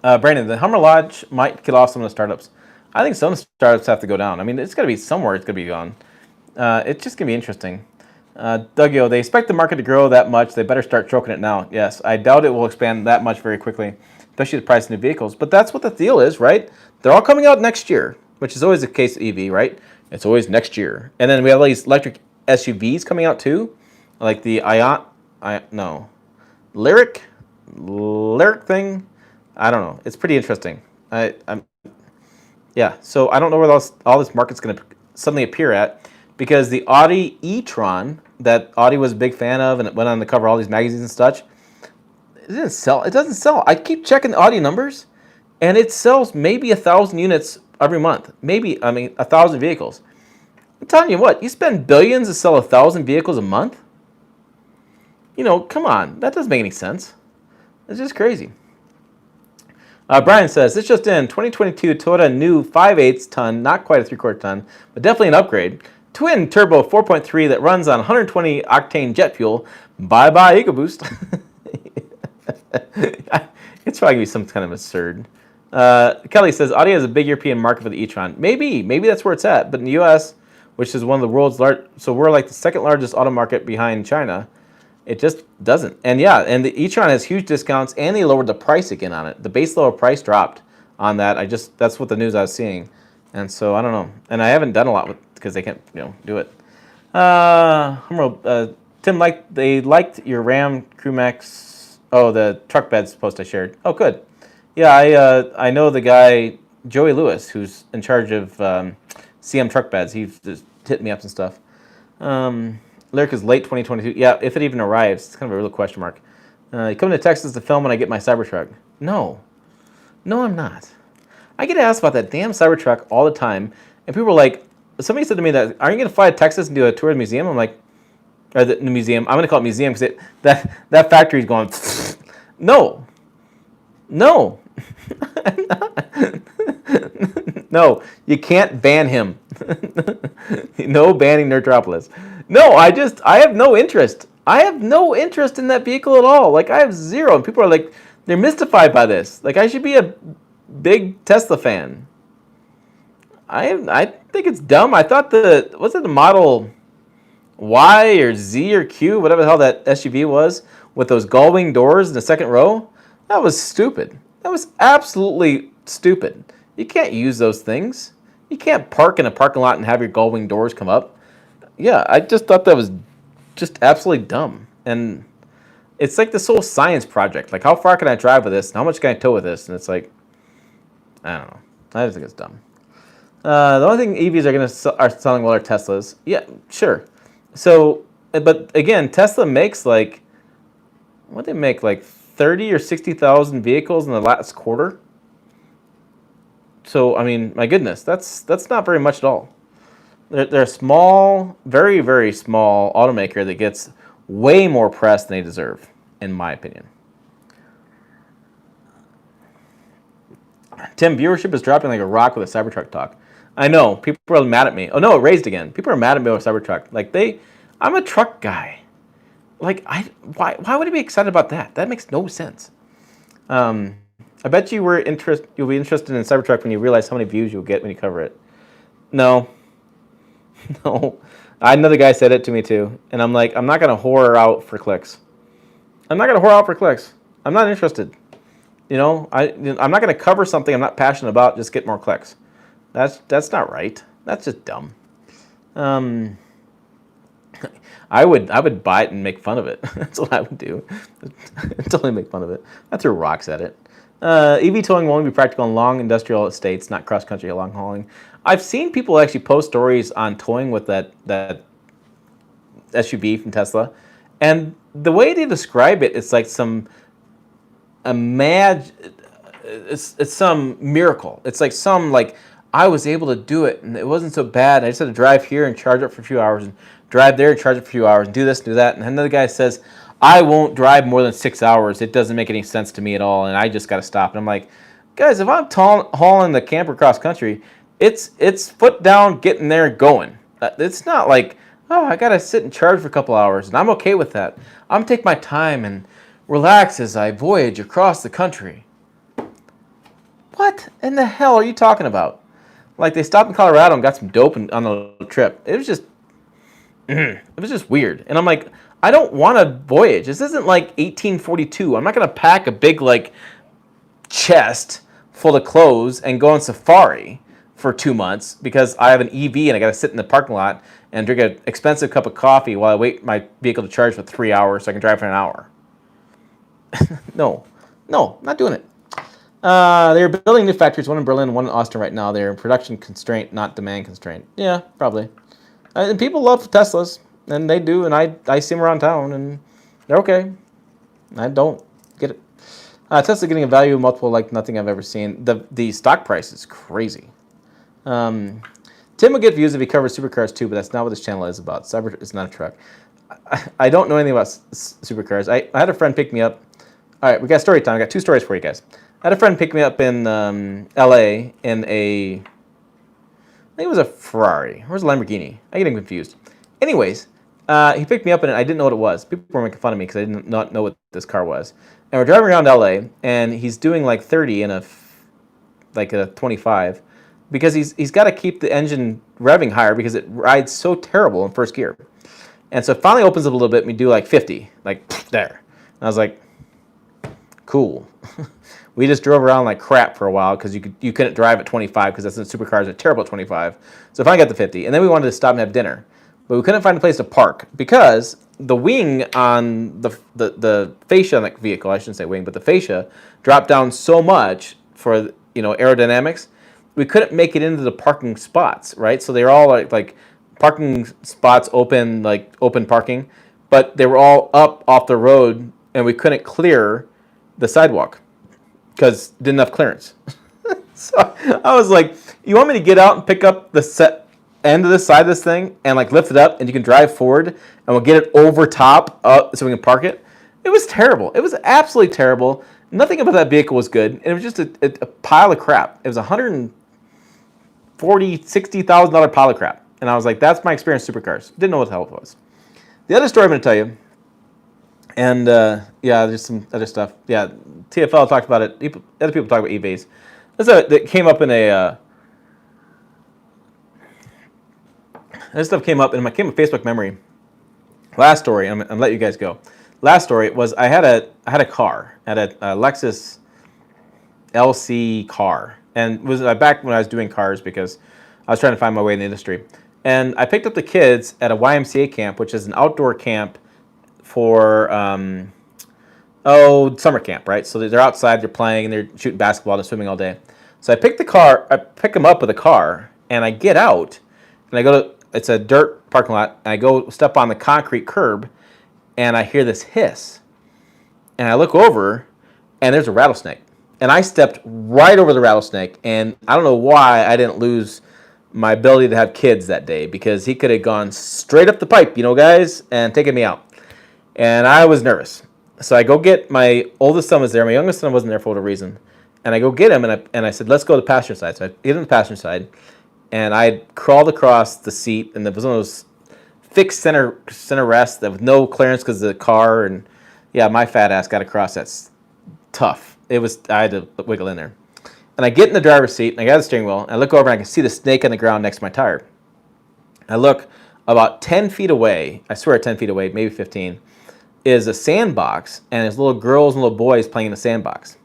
Brandon, the Hummer Lodge might kill off some of the startups. I think some startups have to go down. I mean, it's got to be somewhere it's going to be gone. It's just going to be interesting. Dougio, they expect the market to grow that much. They better start choking it now. Yes, I doubt it will expand that much very quickly, especially the price of new vehicles. But that's what the deal is, right? They're all coming out next year, which is always the case with EV, right? It's always next year. And then we have all these electric SUVs coming out too, like the Lyric thing. I don't know. It's pretty interesting. Yeah. So I don't know where all this market's going to suddenly appear at, because the Audi e-tron that Audi was a big fan of, and it went on to cover all these magazines and such, it didn't sell. It doesn't sell. I keep checking the Audi numbers, and it sells maybe 1,000 units every month. 1,000 vehicles. I'm telling you what, you spend billions to sell 1,000 vehicles a month? Come on. That doesn't make any sense. It's just crazy. Brian says, this just in, 2022 Toyota new 5/8 ton, not quite a 3/4 ton, but definitely an upgrade. Twin turbo 4.3 that runs on 120 octane jet fuel. Bye-bye EcoBoost. It's probably going to be some kind of absurd. Kelly says, Audi has a big European market for the e-tron. Maybe that's where it's at. But in the U.S., which is one of the world's largest, so we're like the second largest auto market behind China, it just doesn't. And yeah, and the e-tron has huge discounts, and they lowered the price again on it. The base level price dropped on that. That's what the news I was seeing. And so I don't know. And I haven't done a lot with, because they can't do it. Tim, they liked your Ram Crew Max. Oh, the truck beds post I shared. Oh, good. Yeah, I know the guy Joey Lewis, who's in charge of CM truck beds. He's just hit me up and stuff. Lyric is late 2022. Yeah, if it even arrives. It's kind of a real question mark. You coming to Texas to film when I get my Cybertruck? No, I'm not. I get asked about that damn Cybertruck all the time, and people are like, somebody said to me that, aren't you going to fly to Texas and do a tour of the museum? I'm like, or the museum. I'm going to call it museum because that factory's going. No. No, you can't ban him. No banning Nerdropolis. No, I have no interest. I have no interest in that vehicle at all. Like, I have zero. And people are like, they're mystified by this. Like, I should be a big Tesla fan. I think it's dumb. I thought the Model Y or Z or Q, whatever the hell that SUV was, with those gull-wing doors in the second row, that was stupid. That was absolutely stupid. You can't use those things. You can't park in a parking lot and have your gull-wing doors come up. Yeah, I just thought that was just absolutely dumb. And it's like this whole science project. Like, how far can I drive with this? And how much can I tow with this? And it's like, I don't know. I just think it's dumb. The only thing EVs are selling well are Teslas. Yeah, sure. So, but again, Tesla makes like, what do they make? Like 30 or 60,000 vehicles in the last quarter. So, I mean, my goodness, that's not very much at all. They're a small, very, very small automaker that gets way more press than they deserve, in my opinion. Tim, viewership is dropping like a rock with a Cybertruck talk. I know, people are mad at me. Oh no, it raised again. People are mad at me over Cybertruck. Like I'm a truck guy. Like why would I be excited about that? That makes no sense. I bet you'll be interested in Cybertruck when you realize how many views you'll get when you cover it. No. No. Another guy said it to me too, and I'm like, I'm not gonna whore out for clicks. I'm not not interested. You know, I'm not gonna cover something I'm not passionate about just get more clicks. That's not right. That's just dumb. I would buy it and make fun of it. That's what I would do. Totally make fun of it. I threw rocks at it. EV towing will only be practical in long industrial estates, not cross-country long hauling. I've seen people actually post stories on towing with that SUV from Tesla, and the way they describe it, it's like it's some miracle. It's like I was able to do it, and it wasn't so bad. I just had to drive here and charge up for a few hours, and drive there and charge up for a few hours, and do this and do that. And another guy says, I won't drive more than 6 hours. It doesn't make any sense to me at all, and I just got to stop. And I'm like, guys, if I'm hauling the camper cross country, it's foot down, getting there, going. It's not like, oh, I got to sit and charge for a couple hours, and I'm okay with that. I'm going to take my time and relax as I voyage across the country. What in the hell are you talking about? Like, they stopped in Colorado and got some dope on the trip. It was just weird. And I'm like, I don't want to voyage. This isn't like 1842. I'm not going to pack a big, like, chest full of clothes and go on safari for 2 months because I have an EV and I got to sit in the parking lot and drink an expensive cup of coffee while I wait my vehicle to charge for 3 hours so I can drive for an hour. No, not doing it. They're building new factories, one in Berlin, one in Austin right now. They're in production constraint, not demand constraint. Yeah, probably. And people love Teslas, and they do, and I see them around town, and they're okay. I don't get it. Tesla getting a value multiple like nothing I've ever seen. The stock price is crazy. Tim will get views if he covers supercars too, but that's not what this channel is about. Cyber is not a truck. I don't know anything about supercars. I had a friend pick me up. All right, we got story time. I got 2 stories for you guys. I had a friend pick me up in L.A. in I think it was a Ferrari. Or was it a Lamborghini? I get confused. Anyways, he picked me up in it. I didn't know what it was. People were making fun of me because I did not know what this car was. And we're driving around L.A. and he's doing like 30 in a 25 because he's got to keep the engine revving higher because it rides so terrible in first gear. And so it finally opens up a little bit and we do like 50, like there. And I was like, cool. We just drove around like crap for a while because you couldn't drive at 25 because that's the supercars are terrible at 25. So I finally got the 50, and then we wanted to stop and have dinner, but we couldn't find a place to park because the wing on the fascia on the vehicle, I shouldn't say wing, but the fascia dropped down so much for aerodynamics, we couldn't make it into the parking spots, right? So they're all like parking spots open, like open parking, but they were all up off the road, and we couldn't clear the sidewalk because didn't have clearance. So I was like, you want me to get out and pick up the set end of this side of this thing and like lift it up and you can drive forward and we'll get it over top so we can park it? It was terrible. It was absolutely terrible. Nothing about that vehicle was good. And it was just a pile of crap. It was $140,000, $60,000 pile of crap. And I was like, that's my experience with supercars. Didn't know what the hell it was. The other story I'm going to tell you, and yeah, there's some other stuff. Yeah, TFL talked about it. Other people talk about EVs. That came up in this stuff came up in Facebook memory. Last story, I'm gonna let you guys go. Last story was I had a car, a Lexus LC car, and was back when I was doing cars because I was trying to find my way in the industry. And I picked up the kids at a YMCA camp, which is an outdoor camp for summer camp, right? So they're outside, they're playing, and they're shooting basketball and swimming all day. So I pick them up with a car, and I get out, and I go to, it's a dirt parking lot, and I go step on the concrete curb, and I hear this hiss. and I look over, and there's a rattlesnake. And I stepped right over the rattlesnake, and I don't know why I didn't lose my ability to have kids that day, because he could have gone straight up the pipe, guys, and taken me out. And I was nervous. So I go get my oldest son was there. My youngest son wasn't there for whatever reason. And I go get him, and I said, let's go to the passenger side. So I get on the passenger side, and I crawled across the seat, and there was one of those fixed center rests that with no clearance because of the car. And yeah, my fat ass got across. That's tough. I had to wiggle in there. And I get in the driver's seat, and I got the steering wheel, and I look over, and I can see the snake on the ground next to my tire. I look about 10 feet away, I swear 10 feet away, maybe 15, is a sandbox, and there's little girls and little boys playing in the sandbox.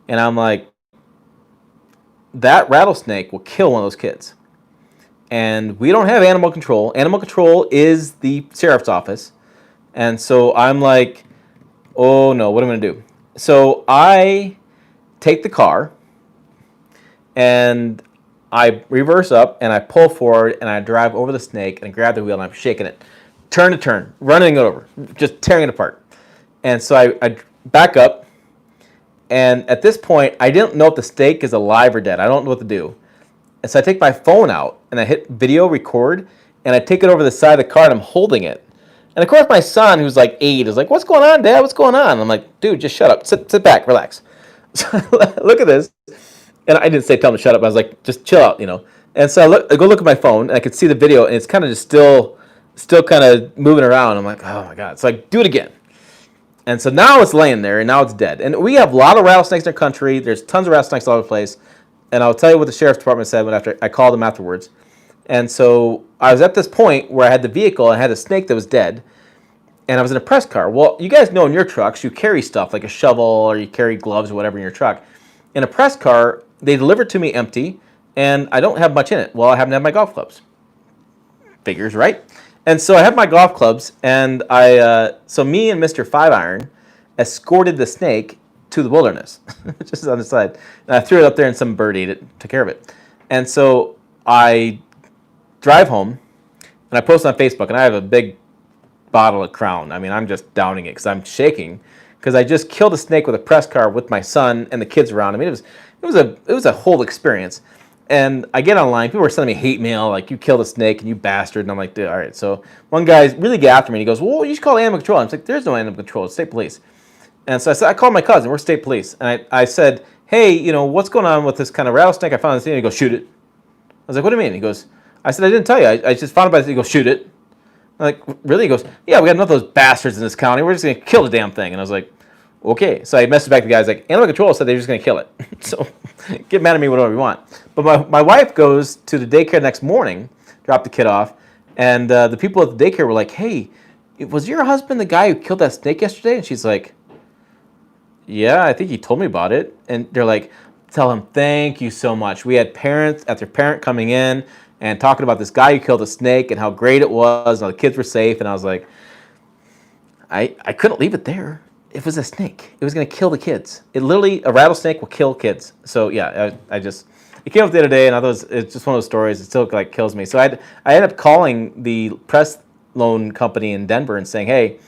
And I'm like, that rattlesnake will kill one of those kids. And we don't have animal control. Animal control is the sheriff's office. And so I'm like, oh no, what am I going to do? So I take the car, and I reverse up, and I pull forward, and I drive over the snake, and I grab the wheel, and I'm shaking it. Turn to turn, running it over, just tearing it apart. And so I back up, and at this point, I didn't know if the snake is alive or dead. I don't know what to do. And so I take my phone out, and I hit video record, and I take it over the side of the car, and I'm holding it. And of course, my son, who's like 8, is like, what's going on, Dad? What's going on? And I'm like, dude, just shut up. Sit back, relax. So look at this. And I didn't say tell him to shut up. I was like, just chill out, And so I go look at my phone, and I could see the video, and it's kind of just still kind of moving around. I'm like, oh my God. So I do it again. And so now it's laying there, and now it's dead. And we have a lot of rattlesnakes in our country. There's tons of rattlesnakes all over the place. And I'll tell you what the sheriff's department said after I called them afterwards. And so I was at this point where I had the vehicle, and I had a snake that was dead, and I was in a press car. Well, you guys know in your trucks, you carry stuff like a shovel, or you carry gloves or whatever in your truck. In a press car, they deliver it to me empty, and I don't have much in it. Well, I happen to have my golf clubs. Figures, right? And so I have my golf clubs, and so me and Mr. Five Iron escorted the snake to the wilderness, just on the side. And I threw it up there, and some birdie took care of it. And so I drive home, and I post on Facebook, and I have a big bottle of Crown. I mean, I'm just downing it because I'm shaking, because I just killed a snake with a press car with my son and the kids around. I mean, it was a whole experience. And I get online, people were sending me hate mail, like, you killed a snake and you bastard. And I'm like, dude, all right. So one guy really got after me, and he goes, well, you should call animal control. I was like, there's no animal control, it's state police. And so I called my cousin, we're state police. And I said, hey, what's going on with this kind of rattlesnake I found on the scene? And he goes, shoot it. I was like, what do you mean? He goes, I said, I didn't tell you. I just found it by the. He goes, shoot it. I'm like, really? He goes, yeah, we got enough of those bastards in this county. We're just going to kill the damn thing. And I was like, okay. So I messaged back to the guys like, animal control said they're just going to kill it. So get mad at me whatever you want. But my wife goes to the daycare next morning, dropped the kid off, and the people at the daycare were like, hey, was your husband the guy who killed that snake yesterday? And she's like, yeah, I think he told me about it. And they're like, tell him thank you so much. We had parents after parent coming in and talking about this guy who killed a snake and how great it was, and how the kids were safe. And I was like, I couldn't leave it there. It was a snake. It was going to kill the kids. A rattlesnake will kill kids. So yeah, it came up the other day, and it's just one of those stories. It still like kills me. So I ended up calling the press loan company in Denver and saying, hey,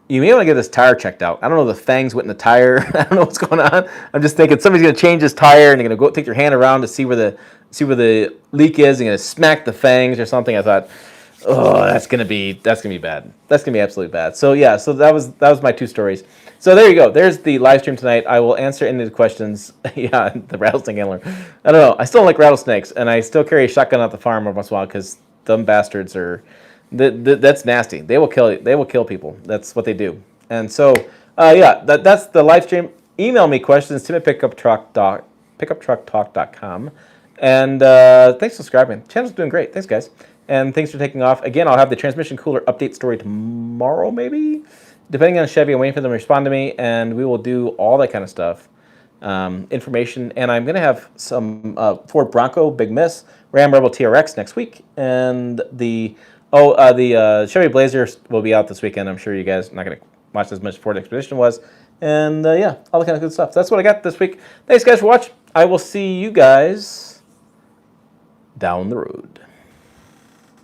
you may want to get this tire checked out. I don't know, the fangs went in the tire. I don't know what's going on. I'm just thinking somebody's going to change this tire, and they're going to go take your hand around to see where the leak is, and going to smack the fangs or something. I thought, oh, that's going to be bad. That's going to be absolutely bad. So yeah, so that was my 2 stories. So there you go. There's the live stream tonight. I will answer any of the questions. Yeah, the rattlesnake handler. I don't know. I still don't like rattlesnakes, and I still carry a shotgun at the farm every once in a while because them bastards are. That's nasty. They will kill you. They will kill people. That's what they do. And so, yeah, that's the live stream. Email me questions, tim@pickuptrucktalk.com. And thanks for subscribing. The channel's doing great. Thanks, guys. And thanks for taking off. Again, I'll have the transmission cooler update story tomorrow, maybe? Depending on Chevy, I'm waiting for them to respond to me, and we will do all that kind of stuff. Information. And I'm going to have some Ford Bronco, Big Miss, Ram Rebel TRX next week, and the Chevy Blazer will be out this weekend. I'm sure you guys are not going to watch as much Ford Expedition was. And yeah, all the kind of good stuff. That's what I got this week. Thanks, guys, for watching. I will see you guys down the road.